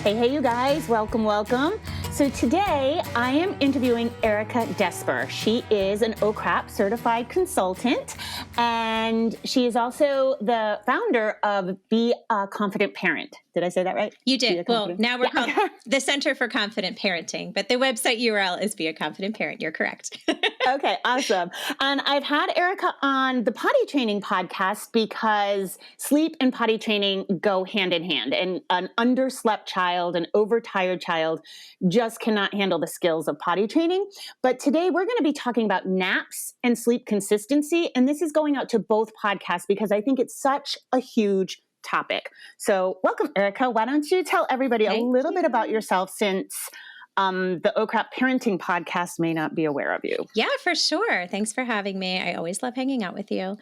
Hey, you guys, welcome. So today I am interviewing Erica Desper. She is an OCRAP certified consultant, and she is also the founder of Be a Confident Parent. Did I say that right? You did. Well, now we're called the Center for Confident Parenting, but the website URL is Be a Confident Parent. You're correct. Okay, awesome. And I've had Erica on the potty training podcast because sleep and potty training go hand in hand. And an underslept child, an overtired child just cannot handle the skills of potty training. But today we're going to be talking about naps and sleep consistency. And this is going out to both podcasts because I think it's such a huge topic. So welcome, Erica. Why don't you tell everybody a little bit about yourself, since the OCRAP parenting podcast may not be aware of you. Yeah, for sure. Thanks for having me. I always love hanging out with you.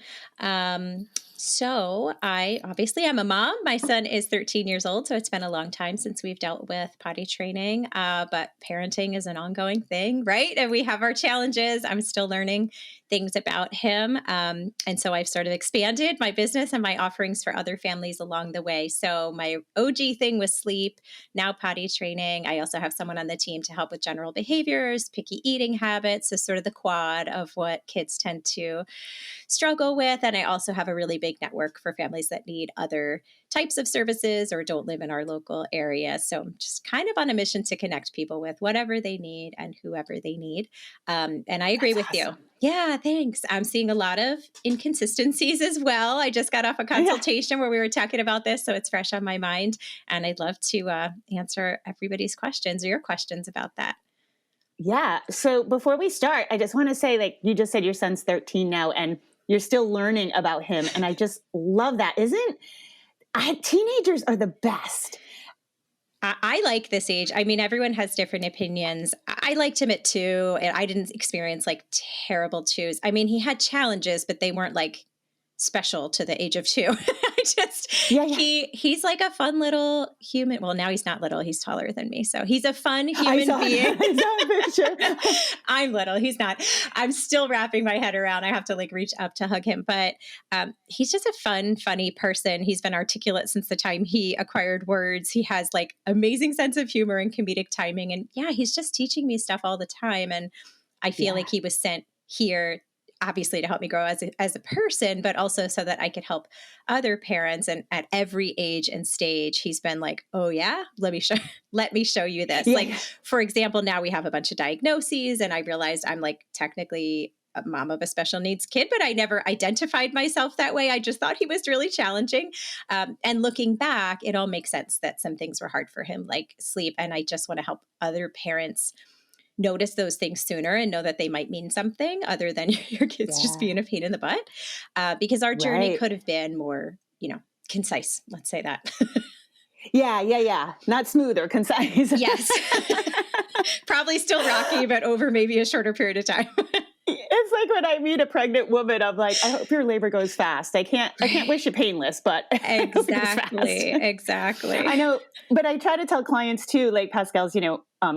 So I obviously am a mom. My son is 13 years old, so it's been a long time since we've dealt with potty training, but parenting is an ongoing thing, right? And we have our challenges. I'm still learning things about him. And so I've sort of expanded my business and my offerings for other families along the way. So my OG thing was sleep, now potty training. I also have someone on the team to help with general behaviors, picky eating habits, so sort of the quad of what kids tend to struggle with. And I also have a really big network for families that need other types of services or don't live in our local area. So I'm just kind of on a mission to connect people with whatever they need and whoever they need. And I agree with you. Yeah, thanks. I'm seeing a lot of inconsistencies as well. I just got off a consultation where we were talking about this, so it's fresh on my mind. And I'd love to answer everybody's questions or your questions about that. Yeah. So before we start, I just want to say, like, you just said your son's 13 now and you're still learning about him. And I just love that. Teenagers are the best. I like this age. I mean, everyone has different opinions. I liked him at 2, and I didn't experience like terrible 2s. I mean, he had challenges, but they weren't like special to the age of 2. He's like a fun little human. Well, now he's not little. He's taller than me. So he's a fun human being. I'm little. He's not. I'm still wrapping my head around. I have to like reach up to hug him. But he's just a fun, funny person. He's been articulate since the time he acquired words. He has like amazing sense of humor and comedic timing. And yeah, he's just teaching me stuff all the time. And I feel like he was sent here obviously to help me grow as a person, but also so that I could help other parents. And at every age and stage, he's been like, oh yeah, let me show you this. Yeah. Like, for example, now we have a bunch of diagnoses, and I realized I'm like technically a mom of a special needs kid, but I never identified myself that way. I just thought he was really challenging. And looking back, it all makes sense that some things were hard for him, like sleep. And I just want to help other parents notice those things sooner and know that they might mean something other than your kids just being a pain in the butt. Because our journey could have been more, concise. Let's say that. Yeah. Not smooth or concise. Yes. Probably still rocky, but over maybe a shorter period of time. It's like when I meet a pregnant woman, I'm like, I hope your labor goes fast. I can't wish you painless, but Exactly. I know, but I try to tell clients too, like Pascal's,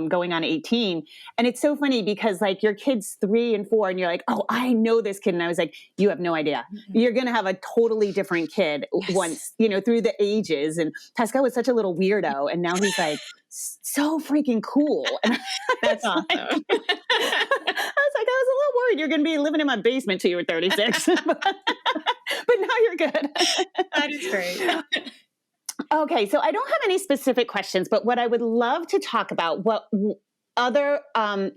going on 18. And it's so funny because like your kid's 3 and 4 and you're like, oh, I know this kid. And I was like, you have no idea. Mm-hmm. You're going to have a totally different kid once, through the ages. And Pascal was such a little weirdo. And now he's like so freaking cool. And that's awesome. I was a little worried you're going to be living in my basement till you were 36. but now you're good. That is great. Okay, so I don't have any specific questions, but what I would love to talk about, what other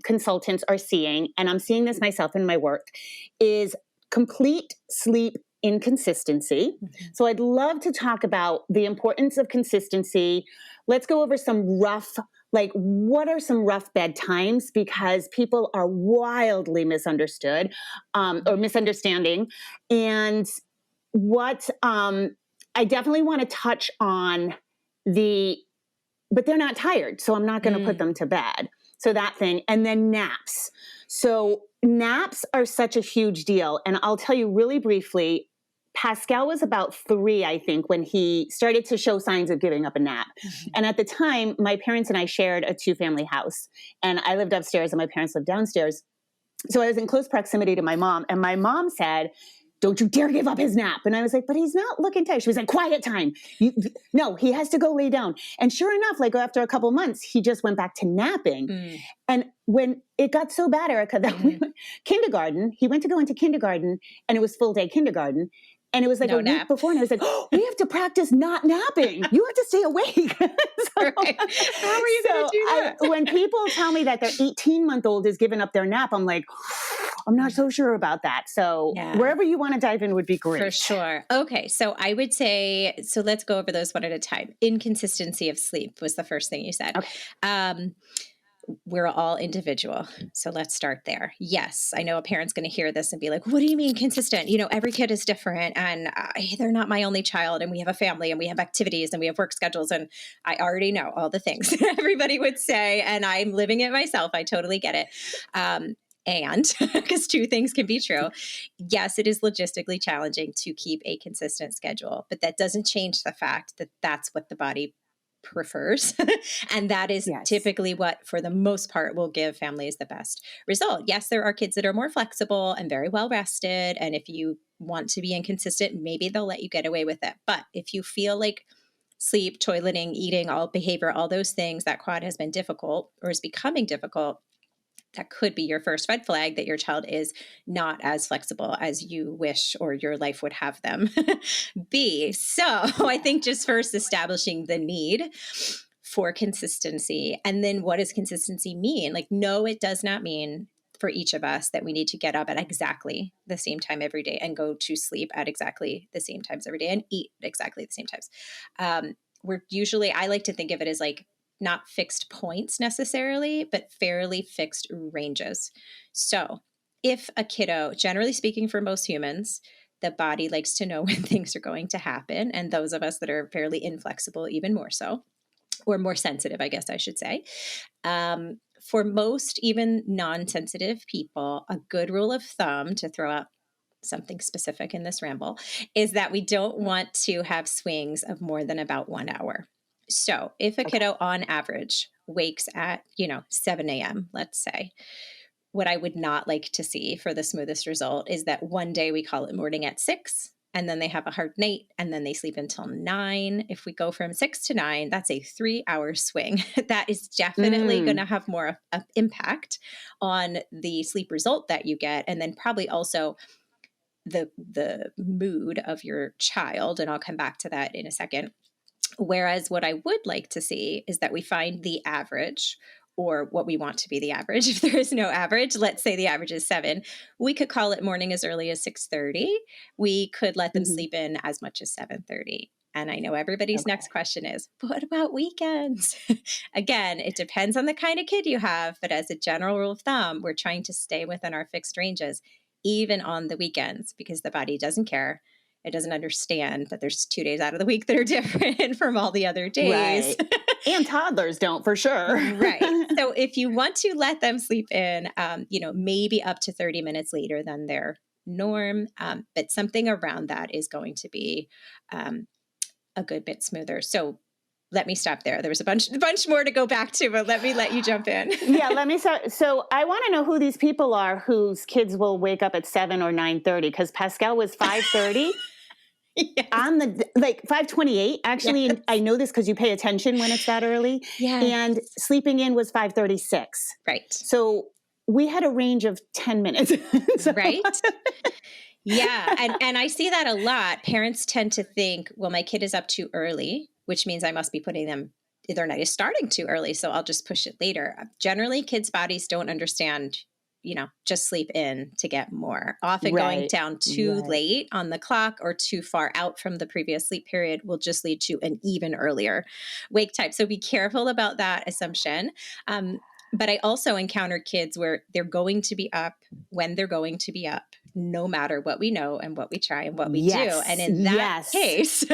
consultants are seeing, and I'm seeing this myself in my work, is complete sleep inconsistency. Mm-hmm. So I'd love to talk about the importance of consistency. Let's go over some what are some rough bedtimes, because people are wildly misunderstood or misunderstanding. And what I definitely want to touch on but they're not tired, so I'm not going to put them to bed. So that thing. And then naps. So naps are such a huge deal. And I'll tell you really briefly, Pascal was about 3, I think, when he started to show signs of giving up a nap. Mm-hmm. And at the time, my parents and I shared a 2-family house. And I lived upstairs and my parents lived downstairs. So I was in close proximity to my mom. And my mom said, don't you dare give up his nap. And I was like, but he's not looking tired. She was like, quiet time. No, he has to go lay down. And sure enough, like after a couple months, he just went back to napping. And when it got so bad, Erica, that we went kindergarten, he went to go into kindergarten and it was full day kindergarten. And it was like a week before, and I was like, oh, we have to practice not napping. You have to stay awake. How are you going to do that? When people tell me that their 18-month-old has given up their nap, I'm like, I'm not so sure about that. So wherever you want to dive in would be great. For sure. Okay. So I would say, so let's go over those one at a time. Inconsistency of sleep was the first thing you said. Okay. We're all individual. So let's start there. Yes, I know a parent's going to hear this and be like, what do you mean consistent? You know, every kid is different and they're not my only child and we have a family and we have activities and we have work schedules. And I already know all the things everybody would say, and I'm living it myself. I totally get it. And because two things can be true. Yes, it is logistically challenging to keep a consistent schedule, but that doesn't change the fact that that's what the body prefers. And that is typically what, for the most part, will give families the best result. Yes, there are kids that are more flexible and very well rested. And if you want to be inconsistent, maybe they'll let you get away with it. But if you feel like sleep, toileting, eating, all behavior, all those things, that quad has been difficult or is becoming difficult, that could be your first red flag that your child is not as flexible as you wish or your life would have them be. So I think just first establishing the need for consistency. And then what does consistency mean? Like, no, it does not mean for each of us that we need to get up at exactly the same time every day and go to sleep at exactly the same times every day and eat at exactly the same times. We're usually, I like to think of it as like, not fixed points necessarily, but fairly fixed ranges. So if a kiddo, generally speaking for most humans, the body likes to know when things are going to happen. And those of us that are fairly inflexible, even more so, or more sensitive, I guess I should say. For most, even non-sensitive people, a good rule of thumb, to throw out something specific in this ramble, is that we don't want to have swings of more than about 1 hour. So if a kiddo on average wakes at, 7 a.m., let's say, what I would not like to see for the smoothest result is that one day we call it morning at 6 and then they have a hard night and then they sleep until 9. If we go from 6 to 9, that's a 3-hour swing. That is definitely going to have more of impact on the sleep result that you get. And then probably also the mood of your child. And I'll come back to that in a second. Whereas what I would like to see is that we find the average, or what we want to be the average. If there is no average, let's say the average is 7. We could call it morning as early as 6:30. We could let them sleep in as much as 7:30. And I know everybody's next question is, what about weekends? Again, it depends on the kind of kid you have. But as a general rule of thumb, we're trying to stay within our fixed ranges, even on the weekends, because the body doesn't care. It doesn't understand that there's 2 days out of the week that are different from all the other days. Right. And toddlers don't, for sure. Right. So if you want to let them sleep in, maybe up to 30 minutes later than their norm, but something around that is going to be a good bit smoother. So let me stop there. There was a bunch more to go back to, but let you jump in. Yeah, let me start. So I want to know who these people are whose kids will wake up at 7 or 9:30, because Pascal was 5:30. Yes. On the 5:28. Actually, yes. I know this because you pay attention when it's that early. Yeah. And sleeping in was 5:36. Right. So we had a range of 10 minutes. Right. Yeah. And I see that a lot. Parents tend to think, well, my kid is up too early, which means I must be putting them, their night is starting too early, so I'll just push it later. Generally, kids' bodies don't understand, just sleep in to get more. Often going down too late on the clock or too far out from the previous sleep period will just lead to an even earlier wake time. So be careful about that assumption. But I also encounter kids where they're going to be up when they're going to be up, no matter what we know and what we try and what we do. And in that case,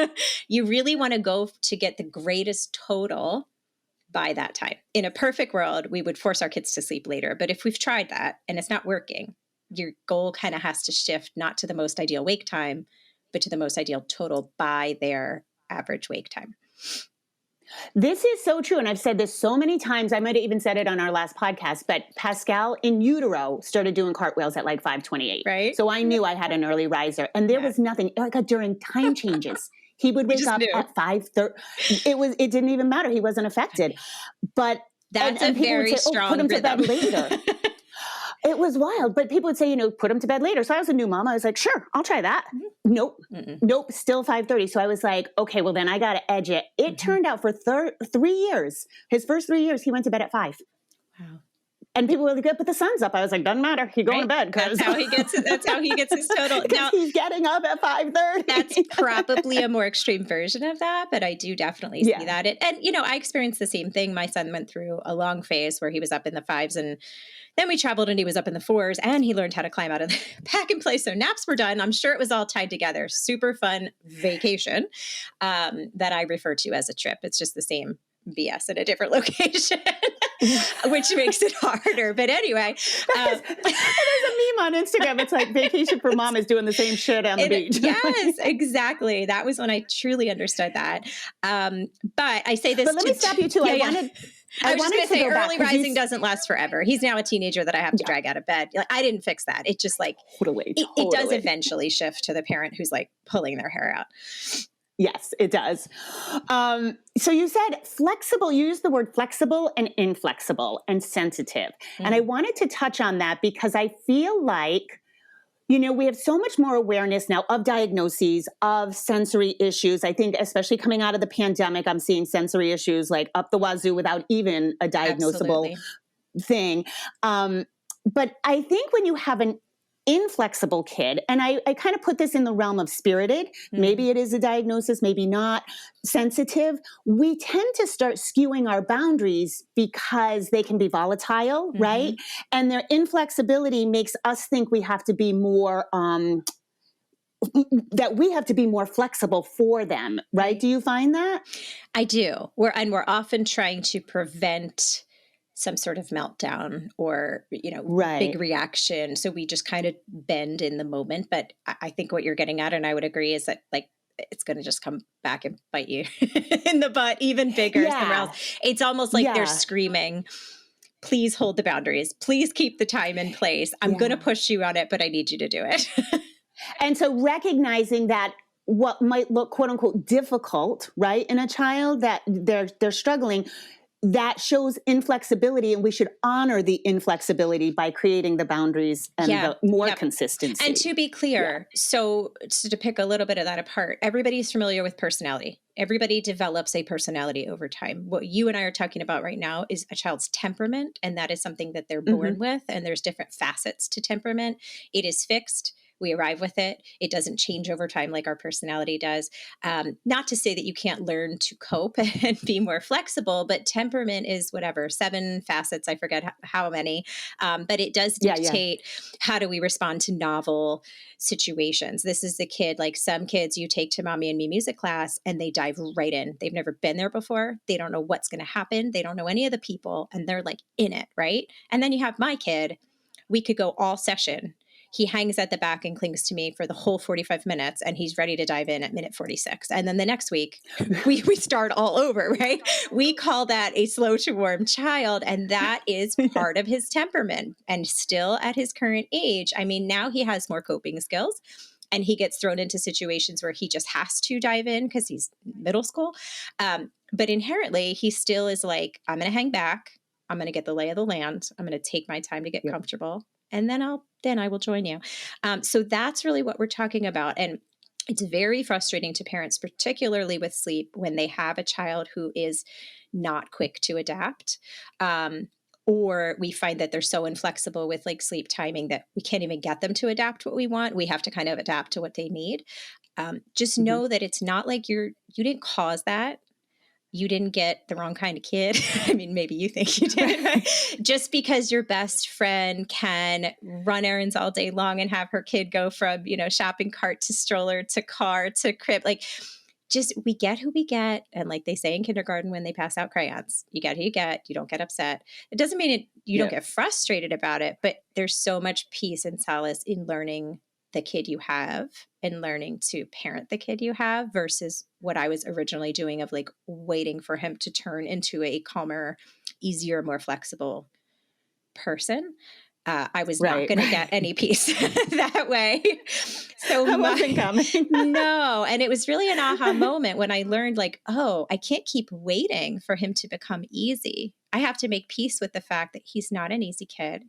you really want to go to get the greatest total by that time. In a perfect world, we would force our kids to sleep later. But if we've tried that and it's not working, your goal kind of has to shift not to the most ideal wake time, but to the most ideal total by their average wake time. This is so true. And I've said this so many times. I might have even said it on our last podcast, but Pascal in utero started doing cartwheels at like 5:28. Right. So I knew I had an early riser, and there was nothing. Erica, during time changes, he would wake up at 5:30. It didn't even matter. He wasn't affected. But that's and a very would say, strong put him rhythm. to bed later. It was wild, but people would say, put him to bed later. So I was a new mom. I was like, sure, I'll try that. Nope. Nope. Still 5:30. So I was like, okay, well then I got to edge it. It turned out for 3 years, his first 3 years, he went to bed at 5. Wow. And people were like, but the sun's up. I was like, doesn't matter. He's going to bed. That's how he gets it. That's how he gets his total. Now he's getting up at 5:30. That's probably a more extreme version of that, but I do definitely see that. And I experienced the same thing. My son went through a long phase where he was up in the 5s, and then we traveled and he was up in the 4s, and he learned how to climb out of the pack and play. So naps were done. I'm sure it was all tied together. Super fun vacation that I refer to as a trip. It's just the same BS at a different location. Which makes it harder. But anyway. There's a meme on Instagram. It's like vacation for mom is doing the same shit on the beach. Yes, exactly. That was when I truly understood that. But I say this. But let me stop you too. I was just going to say early rising doesn't last forever. He's now a teenager that I have to drag out of bed. Like, I didn't fix that. It just it does eventually shift to the parent who's like pulling their hair out. Yes, it does. So you said flexible, you used the word flexible and inflexible and sensitive. And I wanted to touch on that because I feel like, we have so much more awareness now of diagnoses, of sensory issues. I think especially coming out of the pandemic, I'm seeing sensory issues like up the wazoo without even a diagnosable thing. But I think when you have an inflexible kid, and I kind of put this in the realm of spirited, maybe it is a diagnosis, maybe not, sensitive, we tend to start skewing our boundaries because they can be volatile, right? And their inflexibility makes us think we have to be more, that we have to be more flexible for them, right? Do you find that? I do. We're often trying to prevent some sort of meltdown or, big reaction. So we just kind of bend in the moment. But I think what you're getting at, and I would agree, is that like, it's going to just come back and bite you in the butt, even bigger somewhere else. It's almost like they're screaming, please hold the boundaries. Please keep the time in place. I'm going to push you on it, but I need you to do it. And so recognizing that what might look quote unquote difficult, right, in a child that they're struggling, that shows inflexibility, and we should honor the inflexibility by creating the boundaries and the more consistency. And to be clear, so to pick a little bit of that apart, everybody's familiar with personality. Everybody develops a personality over time. What you and I are talking about right now is a child's temperament, and that is something that they're born with, and there's different facets to temperament. It is fixed. We arrive with it. It doesn't change over time like our personality does. Not to say that you can't learn to cope and be more flexible, but temperament is 7 facets. I forget how many, but it does dictate how do we respond to novel situations. This is the kid, like some kids you take to mommy and me music class and they dive right in. They've never been there before. They don't know what's going to happen. They don't know any of the people, and they're like in it, right? And then you have my kid. We could go all session. He hangs at the back and clings to me for the whole 45 minutes, and he's ready to dive in at minute 46. And then the next week, we start all over, right? We call that a slow to warm child, and that is part of his temperament. And still at his current age, I mean, now he has more coping skills, and he gets thrown into situations where he just has to dive in because he's middle school. But inherently, he still is like, I'm going to hang back. I'm going to get the lay of the land. I'm going to take my time to get comfortable. And then I will join you. So that's really what we're talking about. And it's very frustrating to parents, particularly with sleep, when they have a child who is not quick to adapt. Or we find that they're so inflexible with like sleep timing that we can't even get them to adapt what we want. We have to kind of adapt to what they need. Just know that it's not like you didn't cause that. You didn't get the wrong kind of kid. I mean, maybe you think you did. Right? Just because your best friend can run errands all day long and have her kid go from, shopping cart to stroller to car to crib, like just we get who we get. And like they say in kindergarten when they pass out crayons, you get who you get. You don't get upset. It doesn't mean you don't get frustrated about it, but there's so much peace and solace in learning the kid you have and learning to parent the kid you have versus what I was originally doing of like waiting for him to turn into a calmer, easier, more flexible person. I was not going to get any peace that way. So that wasn't coming. No. And it was really an aha moment when I learned like, oh, I can't keep waiting for him to become easy. I have to make peace with the fact that he's not an easy kid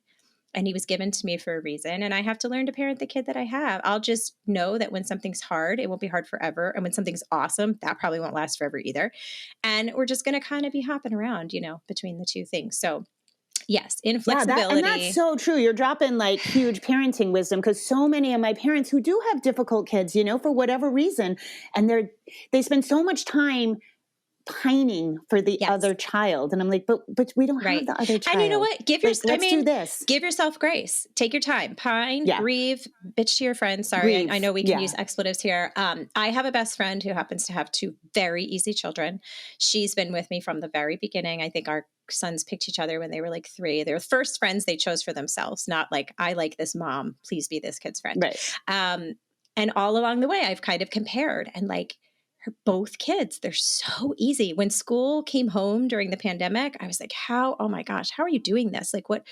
and he was given to me for a reason. And I have to learn to parent the kid that I have. I'll just know that when something's hard, it won't be hard forever. And when something's awesome, that probably won't last forever either. And we're just going to kind of be hopping around, between the two things. So yes, inflexibility. And that's so true. You're dropping like huge parenting wisdom because so many of my parents who do have difficult kids, for whatever reason, and they spend so much time pining for the other child. And I'm like, but we don't have the other child. And you know what? Let's do this. Give yourself grace. Take your time. Pine, grieve, bitch to your friends. Sorry. I know we can use expletives here. I have a best friend who happens to have two very easy children. She's been with me from the very beginning. I think our sons picked each other when they were like 3. They were first friends they chose for themselves, not like, I like this mom, please be this kid's friend. Right. And all along the way, I've kind of compared and like, both kids, they're so easy. When school came home during the pandemic, I was like, oh my gosh, how are you doing this? Like what?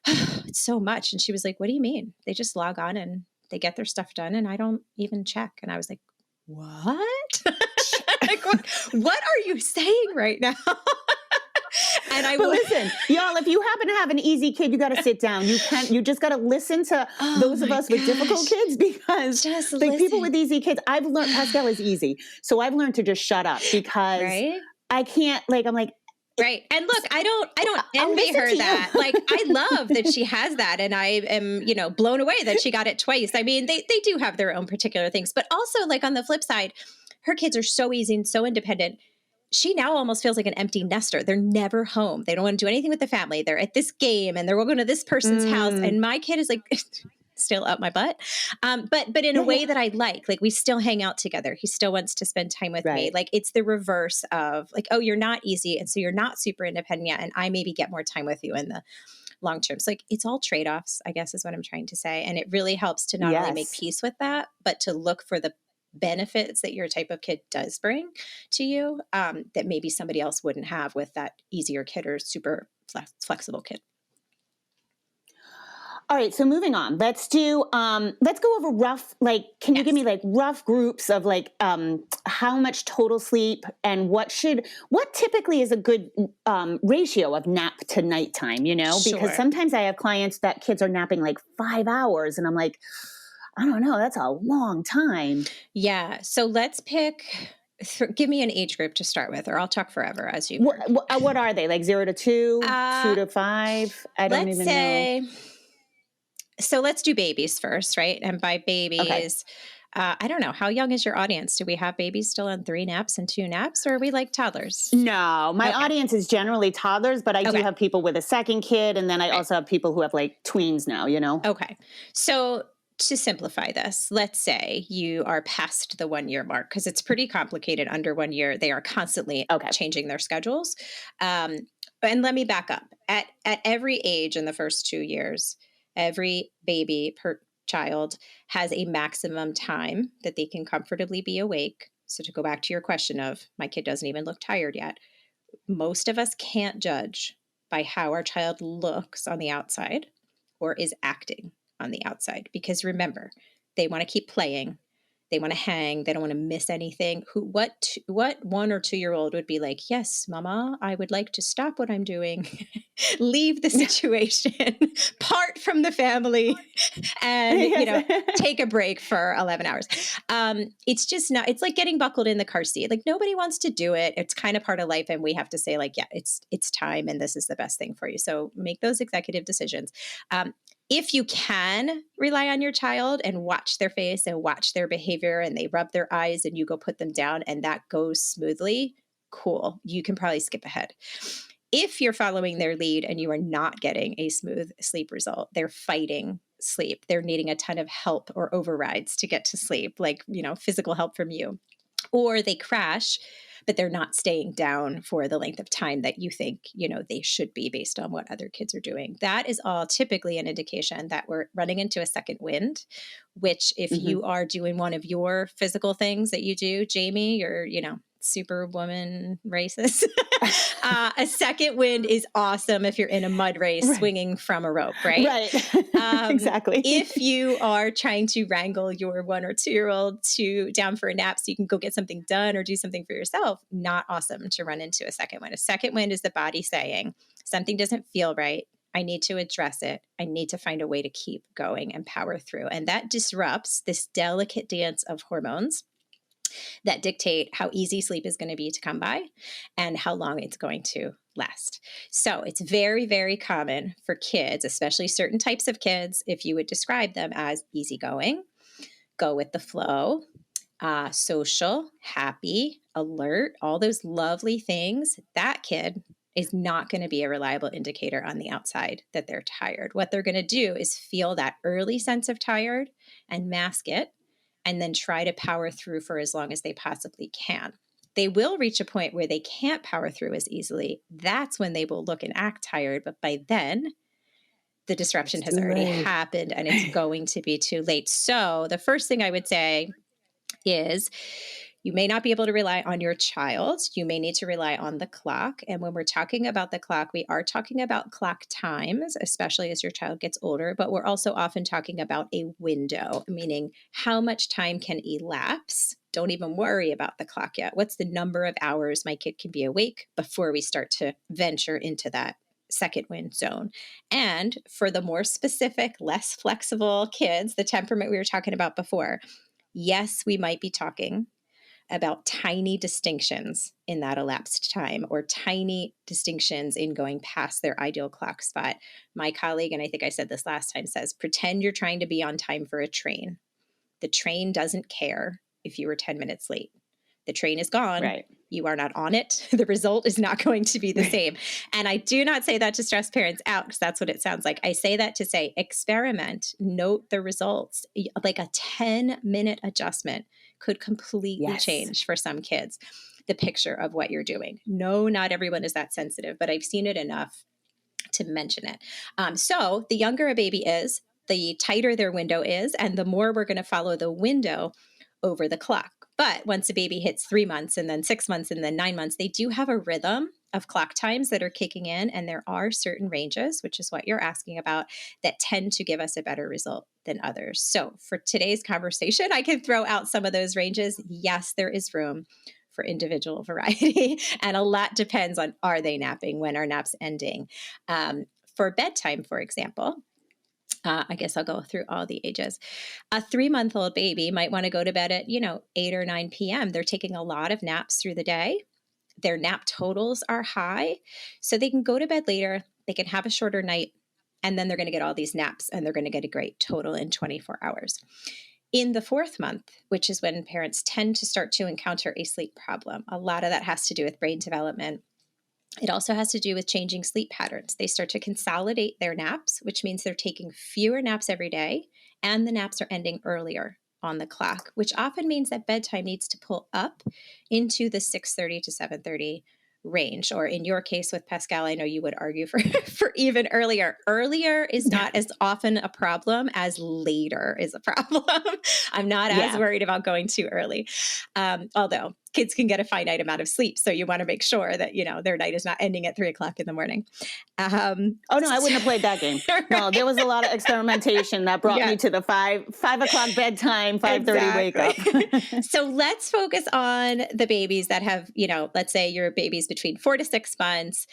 It's so much. And she was like, what do you mean? They just log on and they get their stuff done and I don't even check. And I was like, what? Like, what are you saying right now? And listen, y'all, if you happen to have an easy kid, you got to sit down. You just got to listen to those of us with difficult kids because people with easy kids, I've learned Pascal is easy. So I've learned to just shut up because I can't I'm like, right. And look, I don't envy her that. Like, I love that she has that. And I am, blown away that she got it twice. I mean, they do have their own particular things, but also like on the flip side, her kids are so easy and so independent. She now almost feels like an empty nester. They're never home. They don't want to do anything with the family. They're at this game and they're going to this person's house. And my kid is like still up my butt. But in a way that I like we still hang out together. He still wants to spend time with me. Like it's the reverse of like, oh, you're not easy. And so you're not super independent yet. And I maybe get more time with you in the long term. So like it's all trade-offs, I guess is what I'm trying to say. And it really helps to not only make peace with that, but to look for the benefits that your type of kid does bring to you that maybe somebody else wouldn't have with that easier kid or super flexible kid. All right. So moving on, let's go over rough, can you give me rough groups of how much total sleep and what typically is a good ratio of nap to nighttime, because sometimes I have clients that kids are napping 5 hours and I'm like, I don't know. That's a long time. Yeah. So let's give me an age group to start with, or I'll talk forever as you. What are they? 0 to 2, 2 to 5? I don't even know. So let's do babies first, right? And by babies, I don't know. How young is your audience? Do we have babies still on 3 naps and 2 naps, or are we like toddlers? No, my audience is generally toddlers, but I do have people with a second kid. And then I also have people who have tweens now, Okay. So to simplify this, let's say you are past the 1 year mark because it's pretty complicated under 1 year. They are constantly changing their schedules. And let me back up. At every age in the first 2 years, every baby per child has a maximum time that they can comfortably be awake. So to go back to your question of my kid doesn't even look tired yet, most of us can't judge by how our child looks on the outside or is acting on the outside. Because remember, they want to keep playing. They want to hang. They don't want to miss anything. What 1 or 2 year old would be like, yes, mama, I would like to stop what I'm doing, leave the situation, part from the family, and, take a break for 11 hours. It's just not, it's like getting buckled in the car seat. Like nobody wants to do it. It's kind of part of life. And we have to say it's time. And this is the best thing for you. So make those executive decisions. If you can rely on your child and watch their face and watch their behavior and they rub their eyes and you go put them down and that goes smoothly, cool. You can probably skip ahead. If you're following their lead and you are not getting a smooth sleep result, they're fighting sleep. They're needing a ton of help or overrides to get to sleep, physical help from you. Or they crash but they're not staying down for the length of time that you think, they should be based on what other kids are doing. That is all typically an indication that we're running into a second wind, which if you are doing one of your physical things that you do, Jamie, you're, superwoman races. A second wind is awesome if you're in a mud race swinging from a rope, right? Right. Exactly. If you are trying to wrangle your 1 or 2-year-old down for a nap so you can go get something done or do something for yourself, not awesome to run into a second wind. A second wind is the body saying something doesn't feel right. I need to address it. I need to find a way to keep going and power through. And that disrupts this delicate dance of hormones that dictate how easy sleep is going to be to come by and how long it's going to last. So it's very, very common for kids, especially certain types of kids, if you would describe them as easygoing, go with the flow, social, happy, alert, all those lovely things, that kid is not going to be a reliable indicator on the outside that they're tired. What they're going to do is feel that early sense of tired and mask it, and then try to power through for as long as they possibly can. They will reach a point where they can't power through as easily. That's when they will look and act tired. But by then, the disruption has already happened and it's going to be too late. So the first thing I would say is you may not be able to rely on your child. You may need to rely on the clock. And when we're talking about the clock, we are talking about clock times, especially as your child gets older, but we're also often talking about a window, meaning how much time can elapse. Don't even worry about the clock yet. What's the number of hours my kid can be awake before we start to venture into that second wind zone? And for the more specific, less flexible kids, the temperament we were talking about before, yes, we might be talking about tiny distinctions in that elapsed time or tiny distinctions in going past their ideal clock spot. My colleague, and I think I said this last time, says, pretend you're trying to be on time for a train. The train doesn't care if you were 10 minutes late. The train is gone. Right. You are not on it. The result is not going to be the same. And I do not say that to stress parents out because that's what it sounds like. I say that to say, experiment, note the results. Like a 10-minute adjustment could completely change for some kids the picture of what you're doing. No, not everyone is that sensitive, but I've seen it enough to mention it. So the younger a baby is, the tighter their window is, and the more we're going to follow the window over the clock. But once a baby hits 3 months and then 6 months and then 9 months, they do have a rhythm of clock times that are kicking in. And there are certain ranges, which is what you're asking about, that tend to give us a better result than others. So for today's conversation, I can throw out some of those ranges. Yes, there is room for individual variety. And a lot depends on, are they napping? When are naps ending? For bedtime, for example, I guess I'll go through all the ages. A 3-month-old baby might want to go to bed at, 8 or 9 p.m. They're taking a lot of naps through the day. Their nap totals are high, so they can go to bed later. They can have a shorter night, and then they're going to get all these naps, and they're going to get a great total in 24 hours. In the 4th month, which is when parents tend to start to encounter a sleep problem, a lot of that has to do with brain development. It also has to do with changing sleep patterns. They start to consolidate their naps, which means they're taking fewer naps every day, and the naps are ending earlier on the clock, which often means that bedtime needs to pull up into the 6:30 to 7:30 range. Or in your case with Pascal, I know you would argue for, for even earlier. Earlier is not as often a problem as later is a problem. I'm not as worried about going too early. Although kids can get a finite amount of sleep. So you want to make sure that, their night is not ending at 3 o'clock in the morning. Oh no, I wouldn't have played that game. Right. No, there was a lot of experimentation that brought me to the 5 o'clock bedtime, 5:30 wake up. So let's focus on the babies that have, let's say your baby's between 4 to 6 months.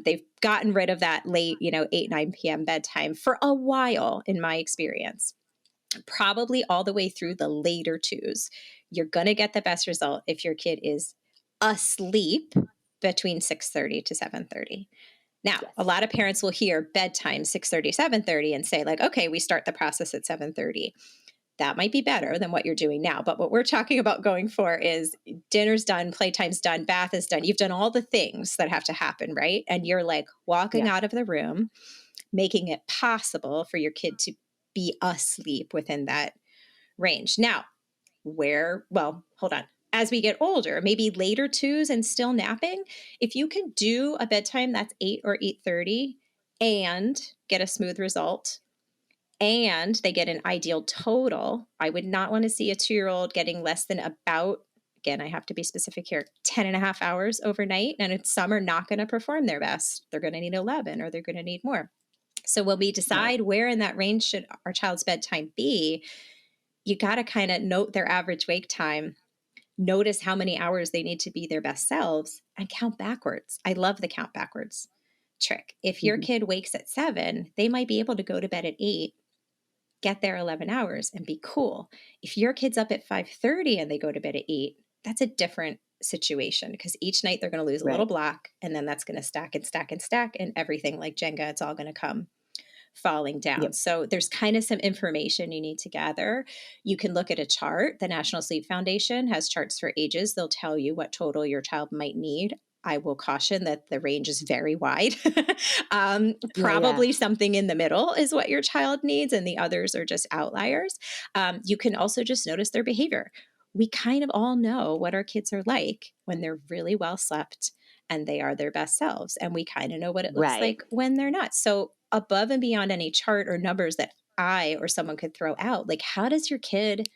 They've gotten rid of that late, 8, 9 p.m. bedtime for a while, in my experience. Probably all the way through the later 2s. You're going to get the best result if your kid is asleep between 6:30 to 7:30. Now, a lot of parents will hear bedtime 6:30, 7:30 and say like, okay, we start the process at 7:30. That might be better than what you're doing now. But what we're talking about going for is dinner's done, playtime's done, bath is done. You've done all the things that have to happen, right? And you're like walking out of the room, making it possible for your kid to be asleep within that range. Now, hold on. as we get older, maybe later twos and still napping, if you can do a bedtime that's 8 or 8:30 and get a smooth result and they get an ideal total, I would not want to see a 2-year-old getting less than about, again, I have to be specific here, 10 and a half hours overnight. And some are not going to perform their best. They're going to need 11 or they're going to need more. So when we decide where in that range should our child's bedtime be, you got to kind of note their average wake time, notice how many hours they need to be their best selves, and count backwards. I love the count backwards trick. If your kid wakes at 7, they might be able to go to bed at 8, get their 11 hours and be cool. If your kid's up at 5:30 and they go to bed at 8, that's a different situation because each night they're going to lose a little block, and then that's going to stack and stack and stack, and everything like Jenga, it's all going to come falling down. So there's kind of some information you need to gather. You can look at a chart. The National Sleep Foundation has charts for ages. They'll tell you what total your child might need. I will caution that the range is very wide. Probably something in the middle is what your child needs, and the others are just outliers. You can also just notice their behavior. We kind of all know what our kids are like when they're really well slept and they are their best selves. And we kind of know what it looks like when they're not. So above and beyond any chart or numbers that I or someone could throw out, like, how does your kid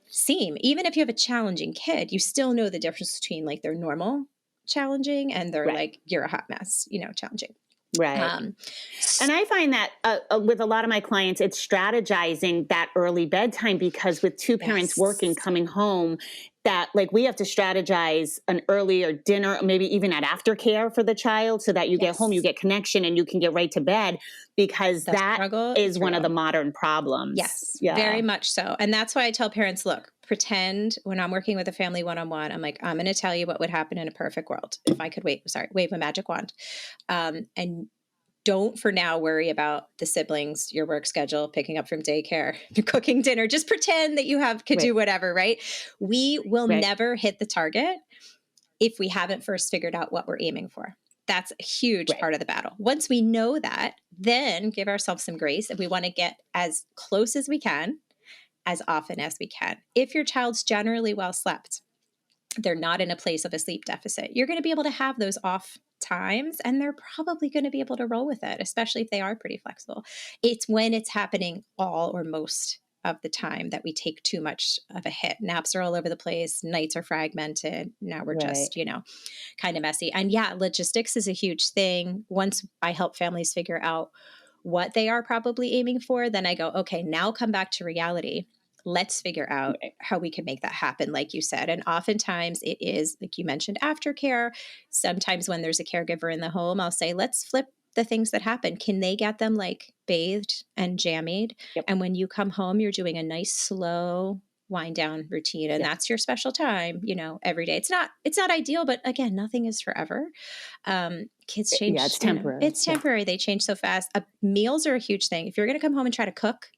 seem? Even if you have a challenging kid, you still know the difference between like their normal challenging and they're like, you're a hot mess, challenging. Right. And I find that with a lot of my clients, it's strategizing that early bedtime, because with two parents working, coming home, that like we have to strategize an earlier dinner, maybe even at aftercare for the child, so that you get home, you get connection, and you can get right to bed, because that is one of the modern problems. Yes, very much so. And that's why I tell parents, look, pretend when I'm working with a family one-on-one, I'm like, I'm going to tell you what would happen in a perfect world if I could wave a magic wand. And don't for now worry about the siblings, your work schedule, picking up from daycare, cooking dinner. Just pretend that you could do whatever, right? We will never hit the target if we haven't first figured out what we're aiming for. That's a huge part of the battle. Once we know that, then give ourselves some grace, and we want to get as close as we can, as often as we can. If your child's generally well slept, they're not in a place of a sleep deficit, you're going to be able to have those off times, and they're probably going to be able to roll with it, especially if they are pretty flexible. It's when it's happening all or most of the time that we take too much of a hit. Naps are all over the place. Nights are fragmented. Now we're just, kind of messy. And logistics is a huge thing. Once I help families figure out what they are probably aiming for, then I go, okay, now come back to reality. Let's figure out how we can make that happen, like you said. And oftentimes it is, like you mentioned, aftercare. Sometimes when there's a caregiver in the home, I'll say, let's flip the things that happen. Can they get them like bathed and jammied? And when you come home, you're doing a nice slow wind down routine. And that's your special time, every day. It's not ideal, but again, nothing is forever. Kids change. It's temporary. It's temporary. They change so fast. Meals are a huge thing. If you're going to come home and try to cook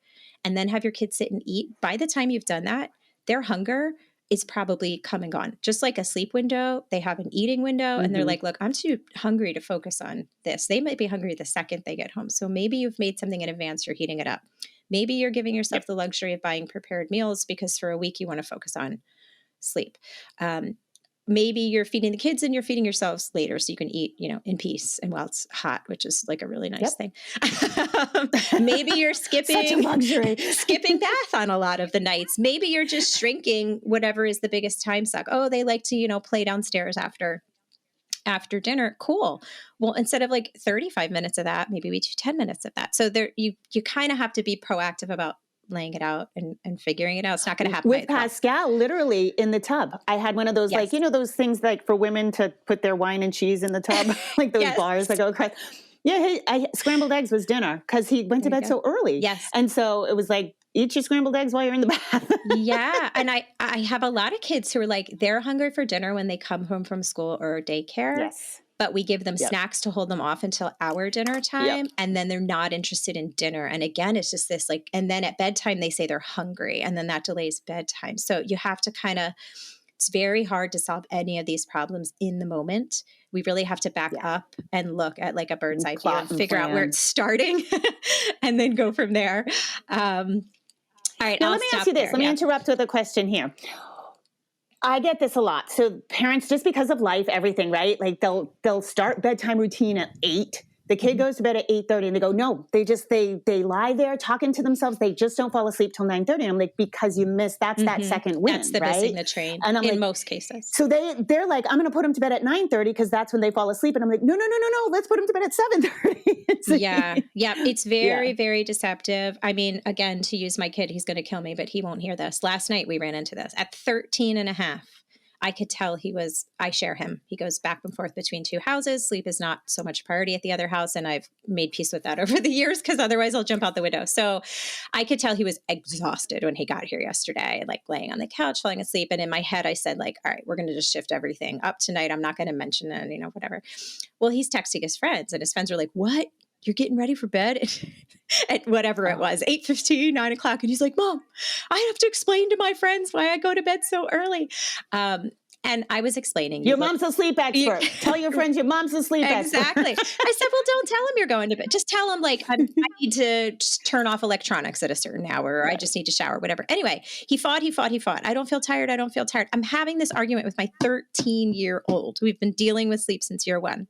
and then have your kids sit and eat, by the time you've done that, their hunger is probably come and gone. Just like a sleep window, they have an eating window, and they're like, look, I'm too hungry to focus on this. They might be hungry the second they get home. So maybe you've made something in advance, you're heating it up. Maybe you're giving yourself the luxury of buying prepared meals because for a week you want to focus on sleep. Maybe you're feeding the kids and you're feeding yourselves later so you can eat, in peace and while it's hot, which is like a really nice thing. Maybe you're skipping such a luxury. skipping bath on a lot of the nights. Maybe you're just shrinking whatever is the biggest time suck. Oh, they like to, play downstairs after dinner. Cool. Well, instead of like 35 minutes of that, maybe we do 10 minutes of that. So there, you kind of have to be proactive about laying it out and figuring it out. It's not going to happen with Pascal, literally in the tub. I had one of those, like, those things like for women to put their wine and cheese in the tub, like those bars that go across. Scrambled eggs was dinner because he went to bed so early. Yes. And so it was like, eat your scrambled eggs while you're in the bath. And I have a lot of kids who are like, they're hungry for dinner when they come home from school or daycare. Yes. But we give them snacks to hold them off until our dinner time. And then they're not interested in dinner. And again, it's just this like, and then at bedtime, they say they're hungry. And then that delays bedtime. So you have to it's very hard to solve any of these problems in the moment. We really have to back up and look at like a bird's eye view and figure out where it's starting and then go from there. All right. Now, let me ask you this. Let me interrupt with a question here. I get this a lot. So parents, just because of life, everything, right? Like they'll start bedtime routine at 8. The kid goes to bed at 8:30 and they go, no, they lie there talking to themselves. They just don't fall asleep till 9:30. And I'm like, because you missed, that's that second win, That's the right? missing the train And I'm in like, most cases. so they're like, I'm going to put them to bed at 9:30 because that's when they fall asleep. And I'm like, no, let's put them to bed at 7:30. Yeah. It's very, very deceptive. I mean, again, to use my kid, he's going to kill me, but he won't hear this. Last night we ran into this at 13 and a half. I could tell I share him. He goes back and forth between 2 houses. Sleep is not so much priority at the other house. And I've made peace with that over the years because otherwise I'll jump out the window. So I could tell he was exhausted when he got here yesterday, like laying on the couch, falling asleep. And in my head, I said like, all right, we're going to just shift everything up tonight. I'm not going to mention it, whatever. Well, he's texting his friends and his friends are like, what? You're getting ready for bed at whatever it was, 8:15, 9 o'clock. And he's like, Mom, I have to explain to my friends why I go to bed so early. And I was explaining. Your mom's a sleep expert. Tell your friends your mom's a sleep expert. Exactly. I said, well, don't tell him you're going to bed. Just tell him like, I need to just turn off electronics at a certain hour, or I just need to shower, whatever. Anyway, he fought. I don't feel tired. I'm having this argument with my 13-year-old. We've been dealing with sleep since year 1.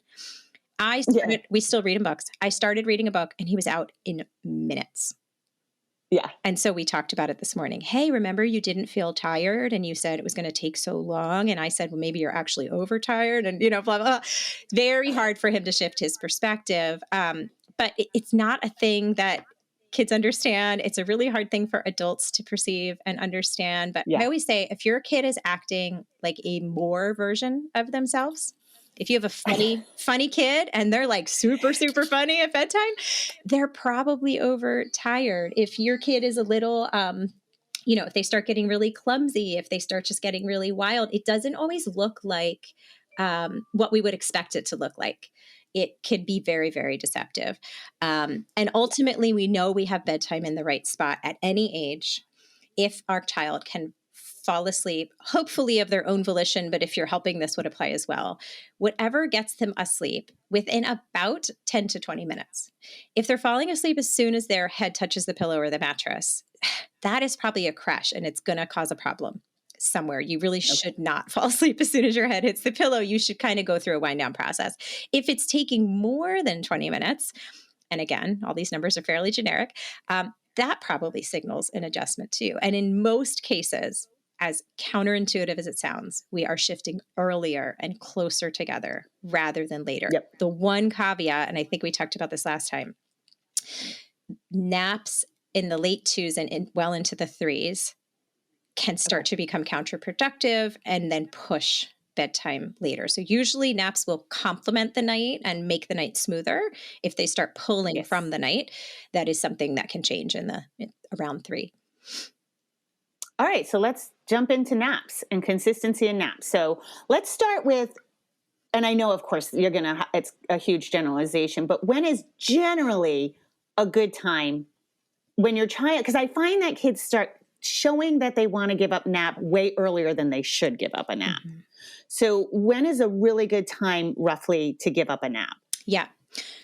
We still read him books. I started reading a book and he was out in minutes. Yeah. And so we talked about it this morning. Hey, remember you didn't feel tired and you said it was going to take so long. And I said, well, maybe you're actually overtired and, blah, blah, blah. Very hard for him to shift his perspective. But it's not a thing that kids understand. It's a really hard thing for adults to perceive and understand. But I always say, if your kid is acting like a more version of themselves, if you have a funny kid and they're like super, super funny at bedtime, they're probably overtired. If your kid is a little, if they start getting really clumsy, if they start just getting really wild, it doesn't always look like what we would expect it to look like. It can be very, very deceptive. And ultimately, we know we have bedtime in the right spot at any age if our child can fall asleep, hopefully of their own volition, but if you're helping, this would apply as well. Whatever gets them asleep within about 10 to 20 minutes. If they're falling asleep as soon as their head touches the pillow or the mattress, that is probably a crash and it's going to cause a problem somewhere. You really should not fall asleep as soon as your head hits the pillow. You should kind of go through a wind down process. If it's taking more than 20 minutes, and again, all these numbers are fairly generic, that probably signals an adjustment too. And in most cases, as counterintuitive as it sounds, we are shifting earlier and closer together rather than later. Yep. The one caveat, and I think we talked about this last time, naps in the late 2s and well into the 3s can start to become counterproductive and then push bedtime later. So usually naps will complement the night and make the night smoother. If they start pulling from the night, that is something that can change around 3. All right, so let's jump into naps and consistency in naps. So let's start with, and I know, of course, it's a huge generalization, but when is generally a good time when you're trying, because I find that kids start showing that they want to give up nap way earlier than they should give up a nap. Mm-hmm. So when is a really good time roughly to give up a nap? Yeah.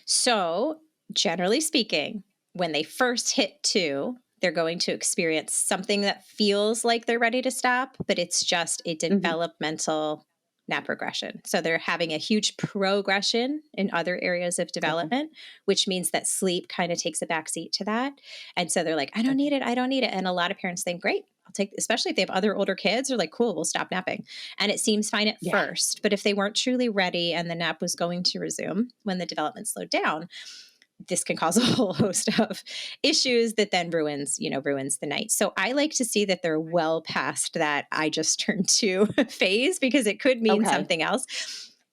So generally speaking, when they first hit 2, they're going to experience something that feels like they're ready to stop, but it's just a developmental nap regression. So they're having a huge progression in other areas of development, which means that sleep kind of takes a backseat to that. And so they're like, I don't need it. And a lot of parents think, great, I'll take, especially if they have other older kids, they're like, cool, we'll stop napping. And it seems fine at first, but if they weren't truly ready and the nap was going to resume when the development slowed down, this can cause a whole host of issues that then ruins the night. So I like to see that they're well past that I just turned 2 phase, because it could mean something else.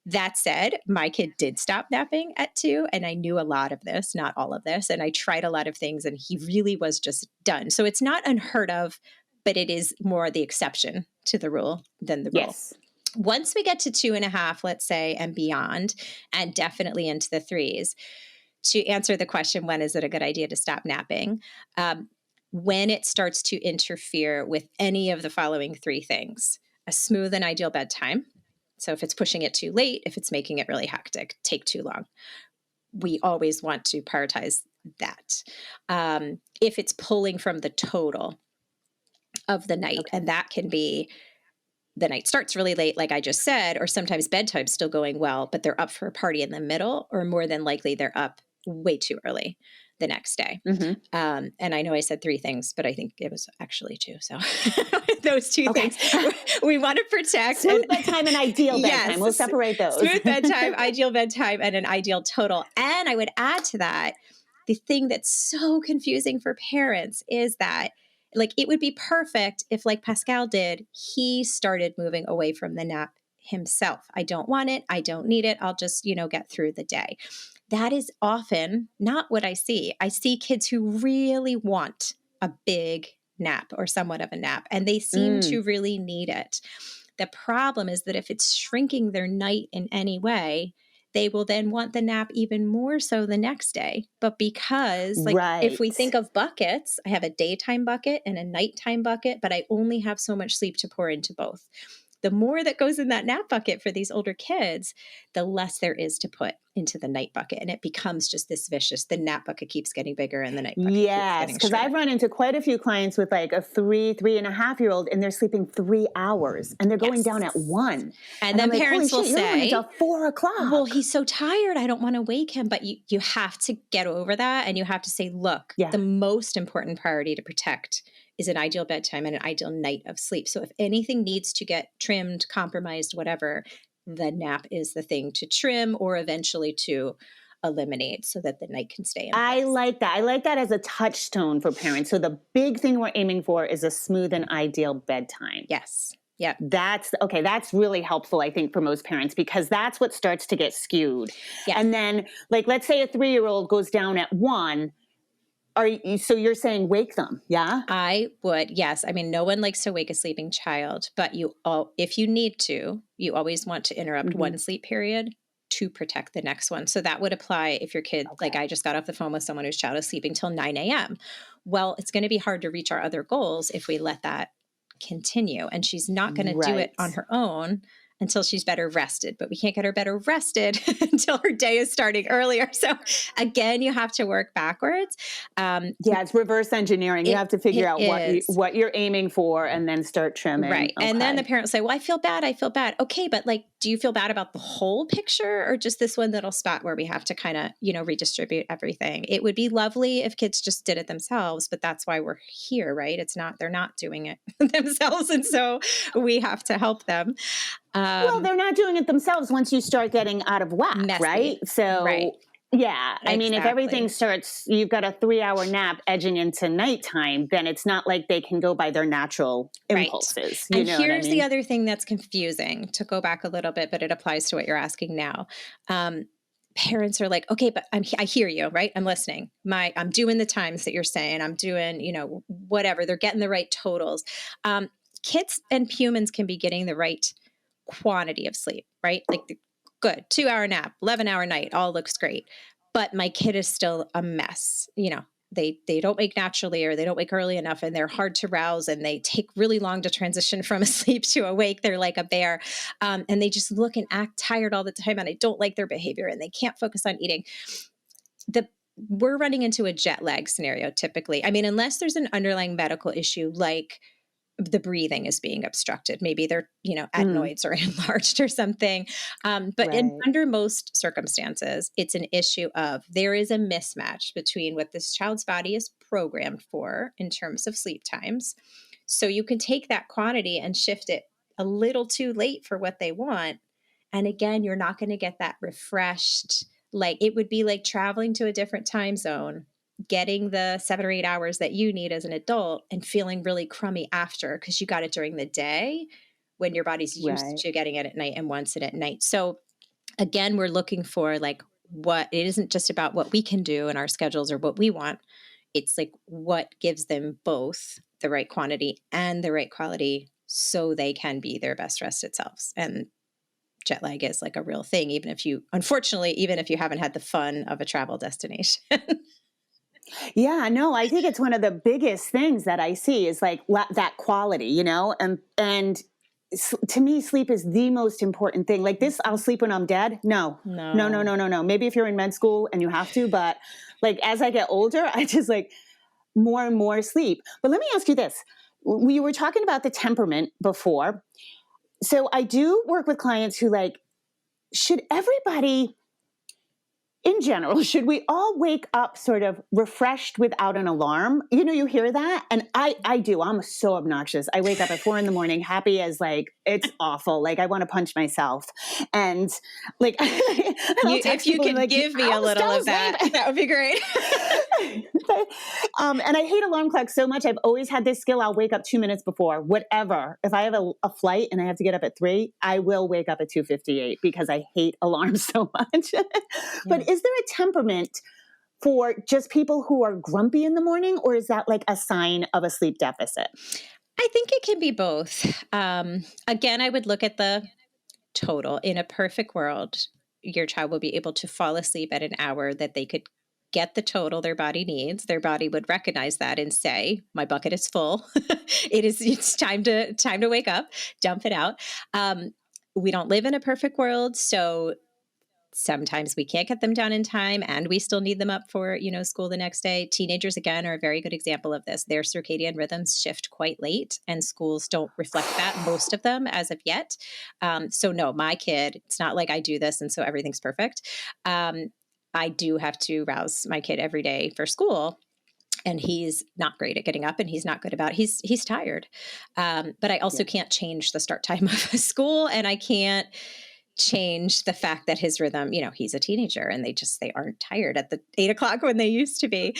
That said, my kid did stop napping at 2, and I knew a lot of this, not all of this. And I tried a lot of things and he really was just done. So it's not unheard of, but it is more the exception to the rule than the rule. Yes. Once we get to 2.5, let's say, and beyond, and definitely into the 3s, to answer the question, when is it a good idea to stop napping? When it starts to interfere with any of the following 3 things: a smooth and ideal bedtime. So if it's pushing it too late, if it's making it really hectic, take too long, we always want to prioritize that. If it's pulling from the total of the night, and that can be the night starts really late, like I just said, or sometimes bedtime's still going well, but they're up for a party in the middle, or more than likely they're up way too early the next day. Mm-hmm. And I know I said 3 things, but I think it was actually 2. So those 2 things we want to protect. Smooth bedtime and ideal bedtime. We'll separate those. Smooth bedtime, ideal bedtime, and an ideal total. And I would add to that, the thing that's so confusing for parents is that, like, it would be perfect if, like Pascal did, he started moving away from the nap himself. I don't want it. I don't need it. I'll just, get through the day. That is often not what I see. I see kids who really want a big nap or somewhat of a nap, and they seem to really need it. The problem is that if it's shrinking their night in any way, they will then want the nap even more so the next day. But because, if we think of buckets, I have a daytime bucket and a nighttime bucket, but I only have so much sleep to pour into both. The more that goes in that nap bucket for these older kids, the less there is to put into the night bucket. And it becomes just this vicious, the nap bucket keeps getting bigger and the night bucket keeps getting because shorter. I've run into quite a few clients with like a 3.5-year-old, and they're sleeping 3 hours and they're going down at 1. And then parents will say, until 4 o'clock. Well, he's so tired, I don't want to wake him. But you have to get over that. And you have to say, look, the most important priority to protect is an ideal bedtime and an ideal night of sleep. So if anything needs to get trimmed, compromised, whatever, the nap is the thing to trim or eventually to eliminate so that the night can stay in place. I like that. I like that as a touchstone for parents. So the big thing we're aiming for is a smooth and ideal bedtime. Yes. Yeah. That's really helpful, I think, for most parents, because that's what starts to get skewed. Yes. And then, like, let's say a 3-year-old goes down at 1. So you're saying wake them, yeah? I would, yes. I mean, no one likes to wake a sleeping child, but if you need to, you always want to interrupt one sleep period to protect the next one. So that would apply if your kid, like I just got off the phone with someone whose child is sleeping till 9 a.m. Well, it's going to be hard to reach our other goals if we let that continue. And she's not going to do it on her own until she's better rested. But we can't get her better rested until her day is starting earlier. So again, you have to work backwards. It's reverse engineering. You have to figure out what you're aiming for and then start trimming. Right. Okay. And then the parents say, well, I feel bad. Okay, but like, do you feel bad about the whole picture or just this one little spot where we have to kind of, redistribute everything? It would be lovely if kids just did it themselves, but that's why we're here, right? They're not doing it themselves. And so we have to help them. Well, they're not doing it themselves once you start getting out of whack, messy, right? So, yeah. I mean, if everything starts, you've got a 3-hour nap edging into nighttime, then it's not like they can go by their natural impulses. And here's the other thing that's confusing, to go back a little bit, but it applies to what you're asking now. Parents are like, okay, but I hear you, right? I'm listening. I'm doing the times that you're saying. I'm doing, whatever. They're getting the right totals. Kids and humans can be getting the right quantity of sleep, right? Like good 2-hour nap, 11-hour night, all looks great. But my kid is still a mess. They don't wake naturally, or they don't wake early enough, and they're hard to rouse, and they take really long to transition from asleep to awake. They're like a bear. And they just look and act tired all the time, and I don't like their behavior, and they can't focus on eating. We're running into a jet lag scenario typically. I mean, unless there's an underlying medical issue like the breathing is being obstructed. Maybe their, adenoids are enlarged or something. But under most circumstances, it's an issue of there is a mismatch between what this child's body is programmed for in terms of sleep times. So you can take that quantity and shift it a little too late for what they want. And again, you're not going to get that refreshed, like it would be like traveling to a different time zone, getting the 7 or 8 hours that you need as an adult and feeling really crummy after because you got it during the day when your body's used to getting it at night and wants it at night. So again, we're looking for like it isn't just about what we can do in our schedules or what we want. It's like what gives them both the right quantity and the right quality so they can be their best rested selves. And jet lag is like a real thing, even if you haven't had the fun of a travel destination. Yeah, no, I think it's one of the biggest things that I see is like that quality, and to me, sleep is the most important thing. Like this, I'll sleep when I'm dead. No. Maybe if you're in med school and you have to, but like as I get older, I just like more and more sleep. But let me ask you this. We were talking about the temperament before. So I do work with clients who should everybody in general, should we all wake up sort of refreshed without an alarm? You hear that? And I do. I'm so obnoxious. I wake up at 4 a.m, happy as it's awful. I want to punch myself. And if you could give me a little of that, that would be great. And I hate alarm clocks so much. I've always had this skill. I'll wake up 2 minutes before, whatever. If I have a flight and I have to get up at 3, I will wake up at 2:58 because I hate alarms so much. But is there a temperament for just people who are grumpy in the morning, or is that a sign of a sleep deficit? I think it can be both. Again, I would look at the total. In a perfect world, your child will be able to fall asleep at an hour that they could get the total their body needs. Their body would recognize that and say, my bucket is full. It's time to wake up, dump it out. We don't live in a perfect world. So sometimes we can't get them down in time and we still need them up for, school the next day. Teenagers, again, are a very good example of this. Their circadian rhythms shift quite late and schools don't reflect that, most of them as of yet. So no, my kid, it's not like I do this and so everything's perfect. I do have to rouse my kid every day for school. And he's not great at getting up and he's not good about it. He's tired. But I also can't change the start time of school, and I can't change the fact that his rhythm, he's a teenager and they aren't tired at the 8 o'clock when they used to be.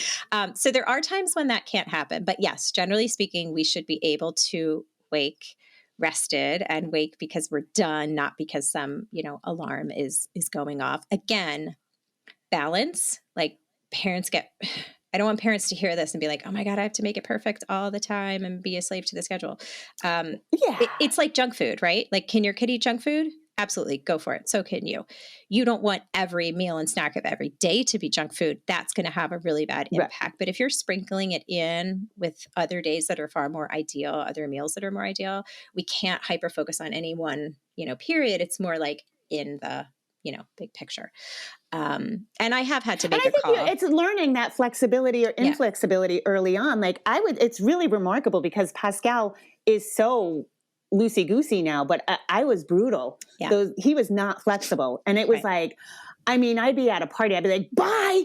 So there are times when that can't happen. But yes, generally speaking, we should be able to wake rested and wake because we're done, not because some, alarm is going off. Again, balance. Parents I don't want parents to hear this and be like, oh my God, I have to make it perfect all the time and be a slave to the schedule. It's like junk food, right? Can your kid eat junk food? Absolutely. Go for it. So can you. You don't want every meal and snack of every day to be junk food. That's going to have a really bad impact. Right. But if you're sprinkling it in with other days that are far more ideal, other meals that are more ideal, we can't hyper focus on any one, period. It's more in the, big picture. And I have had to make a call. It's learning that flexibility or inflexibility early on. It's really remarkable because Pascal is so loosey-goosey now, but I was brutal. Yeah. He was not flexible. And it was I'd be at a party. I'd be like, bye,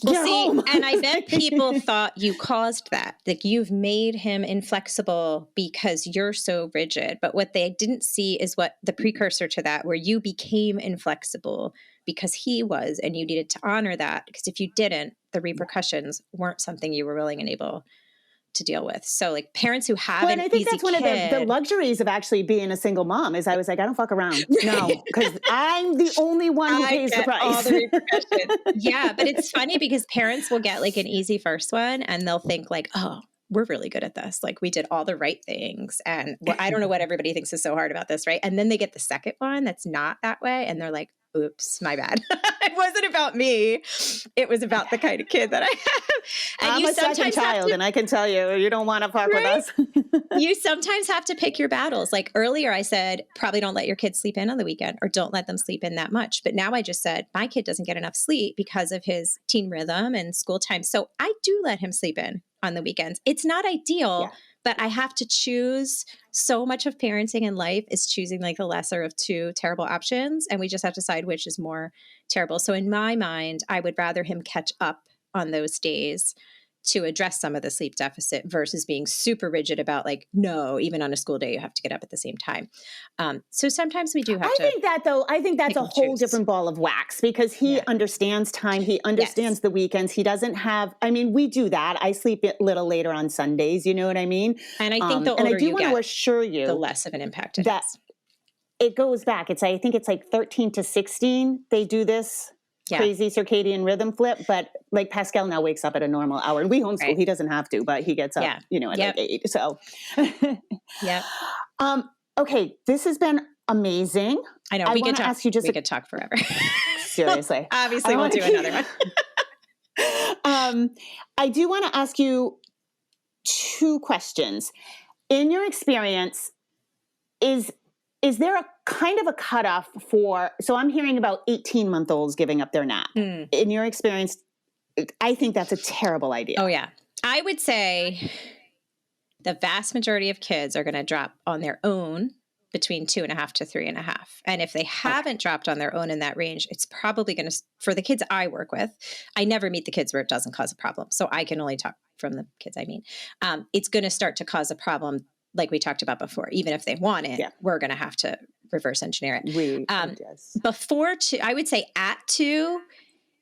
get home. And I bet people thought you caused that. You've made him inflexible because you're so rigid. But what they didn't see is what the precursor to that, where you became inflexible because he was, and you needed to honor that. Because if you didn't, the repercussions weren't something you were willing and able to deal with. So parents who have an easy kid. I think that's one of the luxuries of actually being a single mom is I was I don't fuck around. No, because I'm the only one who pays the price. All the repercussions. Yeah, but it's funny because parents will get an easy first one and they'll think oh, we're really good at this. We did all the right things. And I don't know what everybody thinks is so hard about this, right? And then they get the second one that's not that way. And they're like, oops, my bad. It wasn't about me. It was about the kind of kid that I have. And I'm a second child, and I can tell you don't want to fuck with us. You sometimes have to pick your battles. Earlier I said, probably don't let your kids sleep in on the weekend or don't let them sleep in that much. But now I just said, my kid doesn't get enough sleep because of his teen rhythm and school time. So I do let him sleep in on the weekends. It's not ideal, but I have to choose. So much of parenting in life is choosing the lesser of two terrible options. And we just have to decide which is more terrible. So in my mind, I would rather him catch up on those days to address some of the sleep deficit versus being super rigid about no, even on a school day, you have to get up at the same time. So sometimes we do have to. I think that's a whole different ball of wax because he understands time. He understands the weekends. He doesn't have, we do that. I sleep a little later on Sundays. You know what I mean? And I think the older you get, assure you the less of an impact it is. It goes back. I think it's 13 to 16. They do this. Crazy circadian rhythm flip, but Pascal now wakes up at a normal hour, and we homeschool. Right. He doesn't have to, but he gets up, at 8. So, okay, this has been amazing. I know we could talk. We could talk forever. Seriously, obviously, we'll do another one. I do want to ask you 2 questions. In your experience, is there a kind of a cutoff for, so I'm hearing about 18-month-olds giving up their nap. In your experience, I think that's a terrible idea. Oh, yeah. I would say the vast majority of kids are going to drop on their own between 2.5 to 3.5. And if they haven't dropped on their own in that range, it's probably going to, for the kids I work with, I never meet the kids where it doesn't cause a problem. So I can only talk from the kids I meet. It's going to start to cause a problem, like we talked about before. Even if they want it, we're going to have to reverse engineer it. Before 2, I would say at 2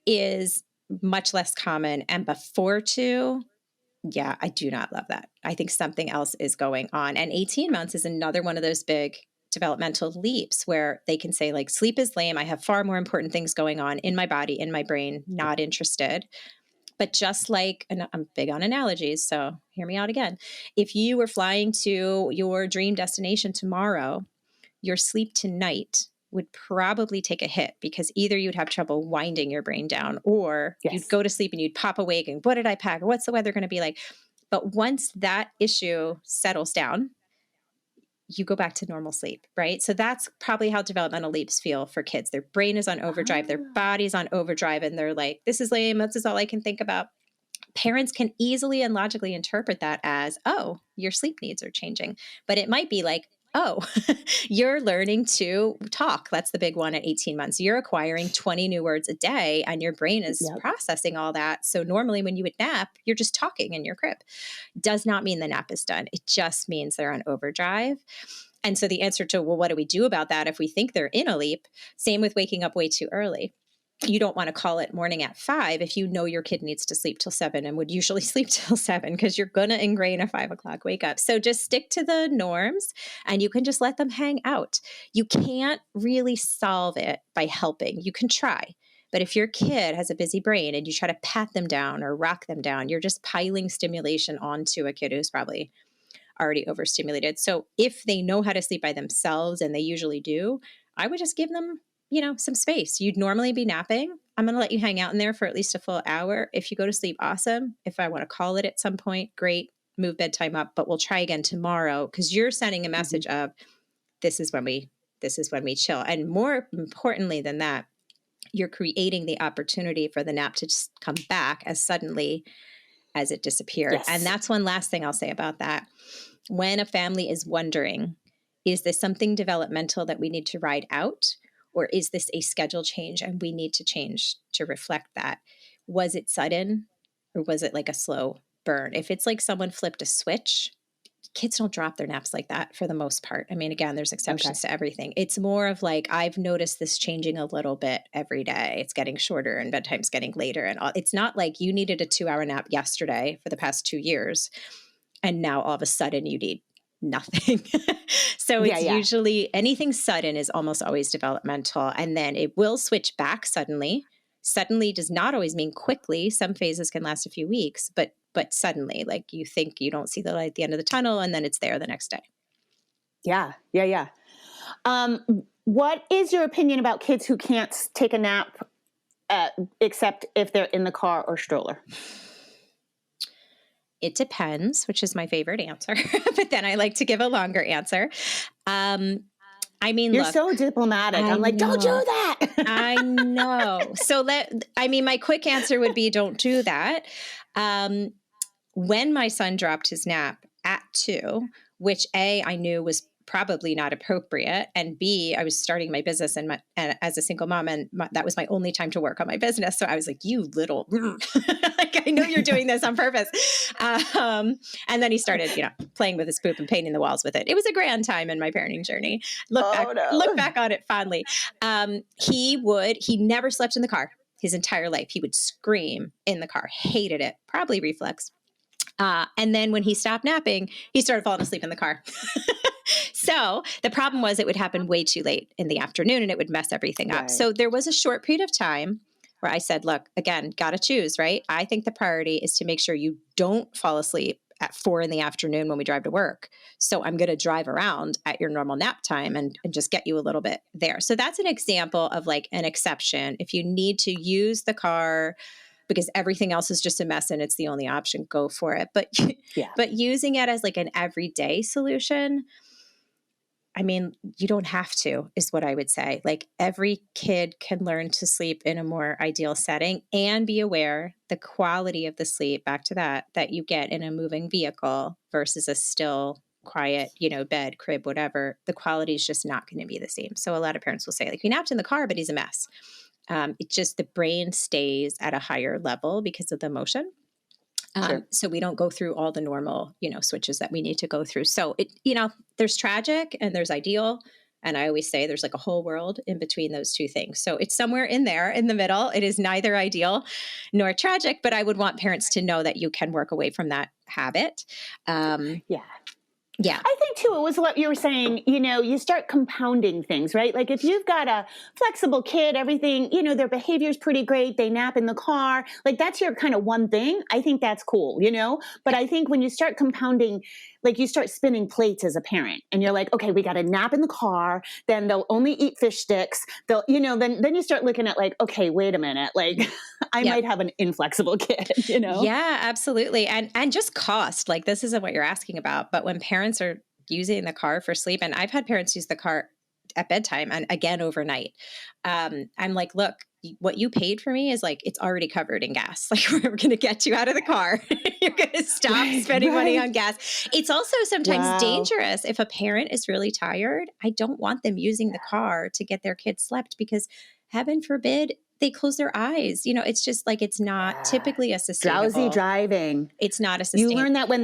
is much less common. And before 2, yeah, I do not love that. I think something else is going on. And 18 months is another one of those big developmental leaps where they can say, like, sleep is lame. I have far more important things going on in my body, in my brain, not interested. But just like, and I'm big on analogies, so hear me out again. If you were flying to your dream destination tomorrow, your sleep tonight would probably take a hit because either you'd have trouble winding your brain down or you'd go to sleep and you'd pop awake and what did I pack? Or what's the weather going to be like? But once that issue settles down, you go back to normal sleep, right? So that's probably how developmental leaps feel for kids. Their brain is on overdrive, their body's on overdrive, and they're like, this is lame. This is all I can think about. Parents can easily and logically interpret that as, oh, your sleep needs are changing. But it might be like, oh, you're learning to talk. That's the big one at 18 months. You're acquiring 20 new words a day and your brain is processing all that. So normally when you would nap, you're just talking in your crib. Does not mean the nap is done. It just means they're on overdrive. And so the answer to, well, what do we do about that if we think they're in a leap? Same with waking up way too early. You don't want to call it morning at 5 if you know your kid needs to sleep till 7 and would usually sleep till 7 because you're going to ingrain a 5 o'clock wake up. So just stick to the norms and you can just let them hang out. You can't really solve it by helping. You can try. But if your kid has a busy brain and you try to pat them down or rock them down, you're just piling stimulation onto a kid who's probably already overstimulated. So if they know how to sleep by themselves, and they usually do, I would just give them, some space. You'd normally be napping. I'm going to let you hang out in there for at least a full hour. If you go to sleep, awesome. If I want to call it at some point, great, move bedtime up, but we'll try again tomorrow because you're sending a message of this is when we chill. And more importantly than that, you're creating the opportunity for the nap to just come back as suddenly as it disappeared. Yes. And that's one last thing I'll say about that. When a family is wondering, is this something developmental that we need to ride out? Or is this a schedule change and we need to change to reflect that? Was it sudden or was it like a slow burn? If it's like someone flipped a switch, kids don't drop their naps like that for the most part. I mean, again, there's exceptions to everything. It's more of like, I've noticed this changing a little bit every day. It's getting shorter and bedtime's getting later. And all. It's not like you needed a 2-hour nap yesterday for the past 2 years. And now all of a sudden you need nothing. So it's usually anything sudden is almost always developmental. And then it will switch back suddenly. Suddenly does not always mean quickly. Some phases can last a few weeks, but suddenly, like you think you don't see the light at the end of the tunnel and then it's there the next day. Yeah. What is your opinion about kids who can't take a nap except if they're in the car or stroller? It depends, which is my favorite answer, but then I like to give a longer answer. You're so diplomatic. I'm like, don't do that. I know. So my quick answer would be don't do that. When my son dropped his nap at 2, which A, I knew was probably not appropriate. And B, I was starting my business and as a single mom, and that was my only time to work on my business. So I was like, you little, like, I know you're doing this on purpose. And then he started, playing with his poop and painting the walls with it. It was a grand time in my parenting journey. Look back on it fondly. He never slept in the car his entire life. He would scream in the car, hated it, probably reflex. And then when he stopped napping, he started falling asleep in the car. So the problem was it would happen way too late in the afternoon and it would mess everything up. Right. So there was a short period of time where I said, look, again, got to choose, right? I think the priority is to make sure you don't fall asleep at 4 p.m. when we drive to work. So I'm going to drive around at your normal nap time and just get you a little bit there. So that's an example of like an exception. If you need to use the car because everything else is just a mess and it's the only option, go for it. But using it as like an everyday solution, you don't have to, is what I would say. Like every kid can learn to sleep in a more ideal setting and be aware the quality of the sleep, back to that you get in a moving vehicle versus a still, quiet, bed, crib, whatever, the quality is just not going to be the same. So a lot of parents will say, like, we napped in the car, but he's a mess. It's just the brain stays at a higher level because of the motion. Sure. So we don't go through all the normal, switches that we need to go through. So there's tragic and there's ideal. And I always say there's like a whole world in between those two things. So it's somewhere in there in the middle. It is neither ideal nor tragic, but I would want parents to know that you can work away from that habit. Yeah. Yeah. I think too, it was what you were saying, you start compounding things, right? Like if you've got a flexible kid, everything, their behavior is pretty great. They nap in the car. Like that's your kind of one thing. I think that's cool, but I think when you start compounding, like you start spinning plates as a parent and you're like, okay, we got to nap in the car. Then they'll only eat fish sticks. They'll, then you start looking at like, okay, wait a minute. Like I might have an inflexible kid, Yeah, absolutely. And just cost, like this isn't what you're asking about, but when parents are using the car for sleep, and I've had parents use the car at bedtime and again overnight. I'm like, look, what you paid for me is like, it's already covered in gas. Like we're going to get you out of the car. You're going to stop spending money on gas. It's also sometimes dangerous. If a parent is really tired, I don't want them using the car to get their kids slept because heaven forbid they close their eyes. It's just like, it's not typically a sustainable. Drowsy driving. It's not a sustainable. You learn that when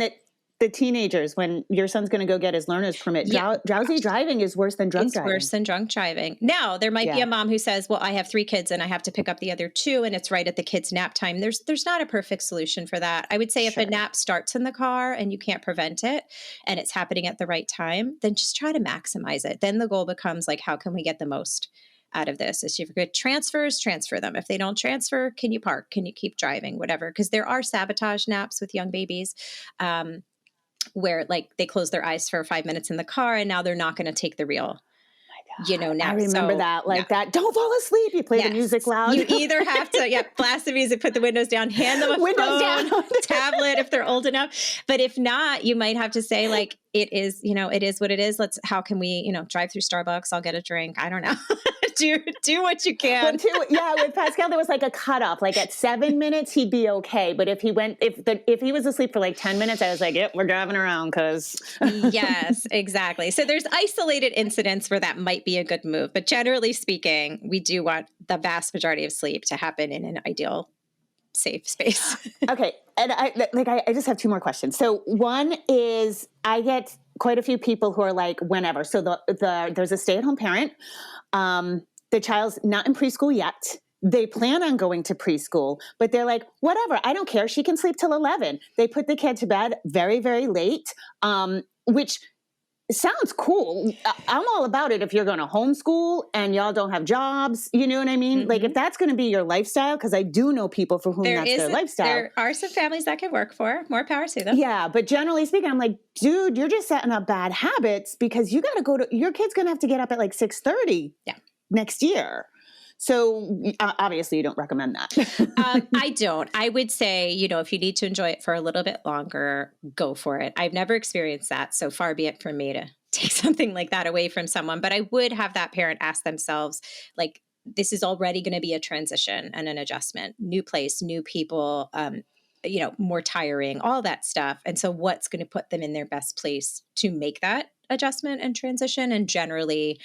the teenagers, when your son's going to go get his learner's permit, drowsy driving is worse than drunk driving. It's worse than drunk driving. Now, there might be a mom who says, well, I have 3 kids and I have to pick up the other 2 and it's right at the kids' nap time. There's not a perfect solution for that. I would say if a nap starts in the car and you can't prevent it and it's happening at the right time, then just try to maximize it. Then the goal becomes like, how can we get the most out of this? If you've got transfers, transfer them. If they don't transfer, can you park? Can you keep driving? Whatever. Because there are sabotage naps with young babies. Where like they close their eyes for 5 minutes in the car and now they're not going to take the real, nap. I remember that, like that. Don't fall asleep. You play the music loud. You either have to, blast the music, put the windows down, hand them a phone, tablet if they're old enough. But if not, you might have to say like, it is what it is. How can we, drive through Starbucks? I'll get a drink. I don't know. do what you can. With Pascal, there was like a cutoff. Like at 7 minutes, he'd be okay. But if he was asleep for like 10 minutes, I was like, yep, we're driving around because. Yes, exactly. So there's isolated incidents where that might be a good move. But generally speaking, we do want the vast majority of sleep to happen in an ideal safe space. Okay. And I just have 2 more questions. So one is I get quite a few people who are like, whenever. So there's a stay-at-home parent. The child's not in preschool yet. They plan on going to preschool, but they're like, whatever, I don't care. She can sleep till 11. They put the kid to bed very, very late, which sounds cool. I'm all about it if you're going to homeschool and y'all don't have jobs. You know what I mean? Mm-hmm. Like if that's going to be your lifestyle, because I do know people for whom that's their lifestyle. There are some families that can work for. More power to them. Yeah, but generally speaking, I'm like, dude, you're just setting up bad habits because you got to your kid's going to have to get up at like 6:30 next year. So obviously you don't recommend that. I don't. I would say, if you need to enjoy it for a little bit longer, go for it. I've never experienced that. So far be it from me to take something like that away from someone. But I would have that parent ask themselves, like, this is already going to be a transition and an adjustment, new place, new people, more tiring, all that stuff. And so what's going to put them in their best place to make that adjustment and transition? And generally,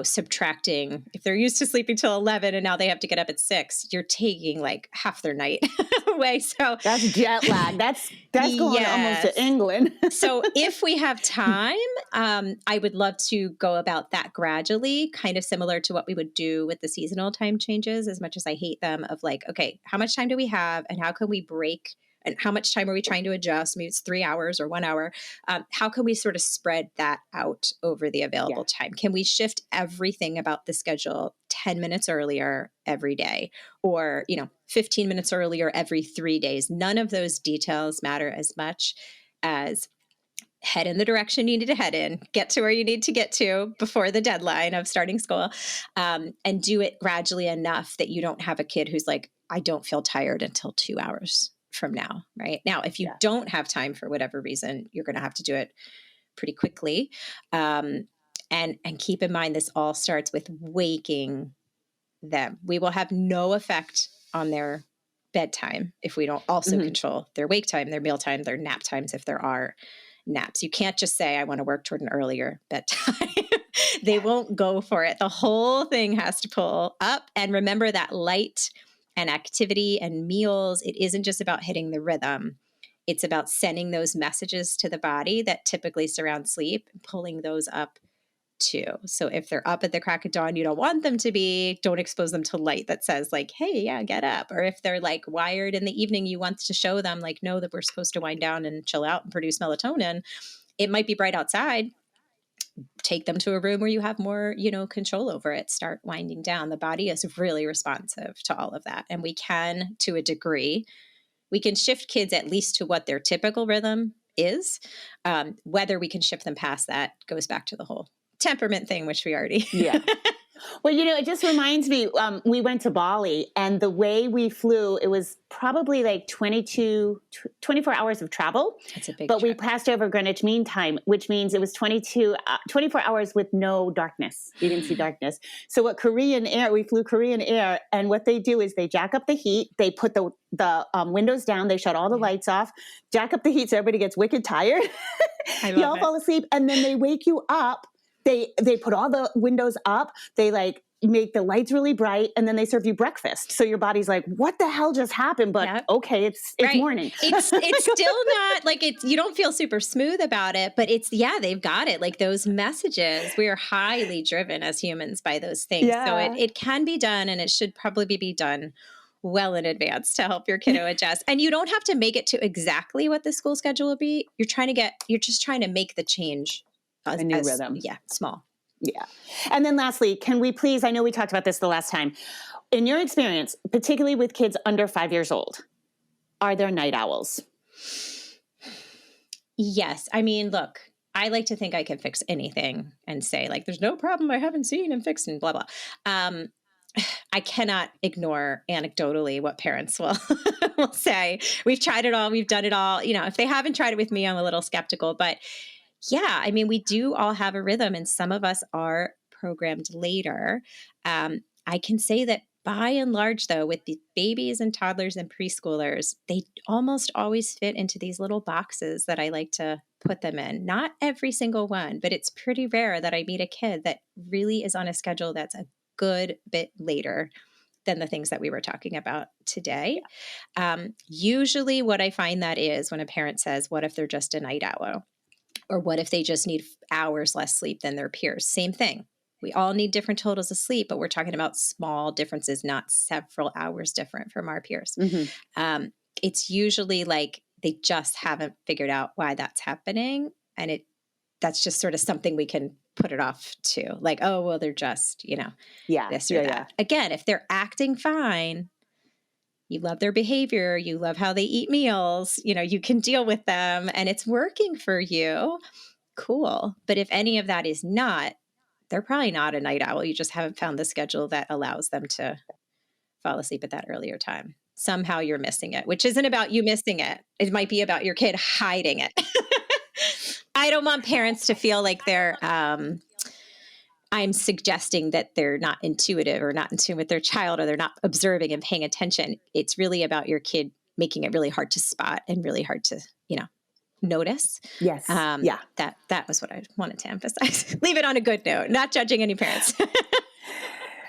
subtracting, if they're used to sleeping till 11 and now they have to get up at 6, you're taking like half their night away. So that's jet lag. That's going almost to England. So if we have time, I would love to go about that gradually, kind of similar to what we would do with the seasonal time changes, as much as I hate them, of like, okay, how much time do we have and how can we break? And how much time are we trying to adjust? Maybe it's 3 hours or 1 hour. How can we sort of spread that out over the available time? Can we shift everything about the schedule 10 minutes earlier every day or, 15 minutes earlier every 3 days? None of those details matter as much as head in the direction you need to head in, get to where you need to get to before the deadline of starting school, and do it gradually enough that you don't have a kid who's like, I don't feel tired until 2 hours from now, right? Now, if you don't have time for whatever reason, you're going to have to do it pretty quickly. And keep in mind, this all starts with waking them. We will have no effect on their bedtime if we don't also control their wake time, their meal time, their nap times, if there are naps. You can't just say, I want to work toward an earlier bedtime. They won't go for it. The whole thing has to pull up. And remember that light and activity and meals, it isn't just about hitting the rhythm. It's about sending those messages to the body that typically surround sleep and pulling those up too. So if they're up at the crack of dawn, you don't want them to be, don't expose them to light that says like, hey, yeah, get up. Or if they're like wired in the evening, you want to show them like, know that we're supposed to wind down and chill out and produce melatonin. It might be bright outside. Take them to a room where you have more, control over it. Start winding down. The body is really responsive to all of that. And we can, to a degree, we can shift kids at least to what their typical rhythm is. Whether we can shift them past that goes back to the whole temperament thing, which we already. Yeah. Well, it just reminds me, we went to Bali, and the way we flew, it was probably like 24 hours of travel. That's a big But trip. we passed over Greenwich Mean Time, which means it was 24 hours with no darkness. We didn't see darkness. So we flew Korean Air, and what they do is they jack up the heat. They put the windows down. They shut all the lights off, jack up the heat so everybody gets wicked tired. You all fall asleep, and then they wake you up. They put all the windows up. They like make the lights really bright, and then they serve you breakfast. So your body's like, what the hell just happened? But okay, it's right. morning. It's still not like you don't feel super smooth about it, but they've got it. Like those messages, we are highly driven as humans by those things. Yeah. So it can be done, and it should probably be done well in advance to help your kiddo adjust. And you don't have to make it to exactly what the school schedule will be. You're just trying to make the change. A new rhythm. Yeah, small. Yeah. And then lastly, can we please, I know we talked about this the last time, in your experience, particularly with kids under 5 years old, are there night owls? Yes. I mean, look, I like to think I can fix anything and say like, there's no problem I haven't seen and fixed and blah, blah. I cannot ignore anecdotally what parents will say. We've tried it all. We've done it all. If they haven't tried it with me, I'm a little skeptical, but yeah, I mean, we do all have a rhythm, and some of us are programmed later. I can say that by and large, though, with the babies and toddlers and preschoolers, they almost always fit into these little boxes that I like to put them in. Not every single one, but it's pretty rare that I meet a kid that really is on a schedule that's a good bit later than the things that we were talking about today. Usually what I find that is when a parent says, what if they're just a night owl? Or what if they just need hours less sleep than their peers? Same thing. We all need different totals of sleep, but we're talking about small differences, not several hours different from our peers. Mm-hmm. It's usually like they just haven't figured out why that's happening. And that's just sort of something we can put it off to. Like, oh, well, they're just, this or that. Yeah. Again, if they're acting fine, you love their behavior, you love how they eat meals, you can deal with them and it's working for you. Cool. But if any of that is not, they're probably not a night owl. You just haven't found the schedule that allows them to fall asleep at that earlier time. Somehow you're missing it, which isn't about you missing it. It might be about your kid hiding it. I don't want parents to feel like they're, I'm suggesting that they're not intuitive or not in tune with their child, or they're not observing and paying attention. It's really about your kid making it really hard to spot and really hard to, notice. Yes. Yeah. That was what I wanted to emphasize. Leave it on a good note, not judging any parents.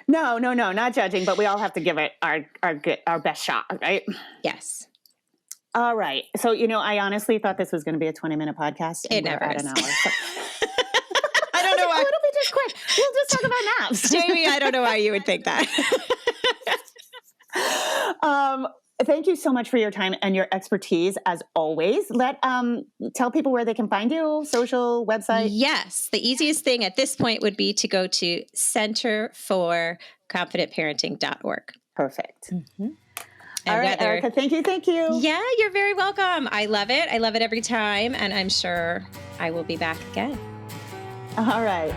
No, not judging, but we all have to give it our best shot, right? Yes. All right. So, I honestly thought this was going to be a 20-minute podcast. And it never is. An hour. So. I don't know why. It'll be just quick. We'll just talk about naps. Jamie, I don't know why you would think that. Thank you so much for your time and your expertise, as always. Tell people where they can find you, social, website. Yes. The easiest thing at this point would be to go to centerforconfidentparenting.org. Perfect. Mm-hmm. All right, Erica, thank you. Yeah, you're very welcome. I love it. I love it every time, and I'm sure I will be back again. All right.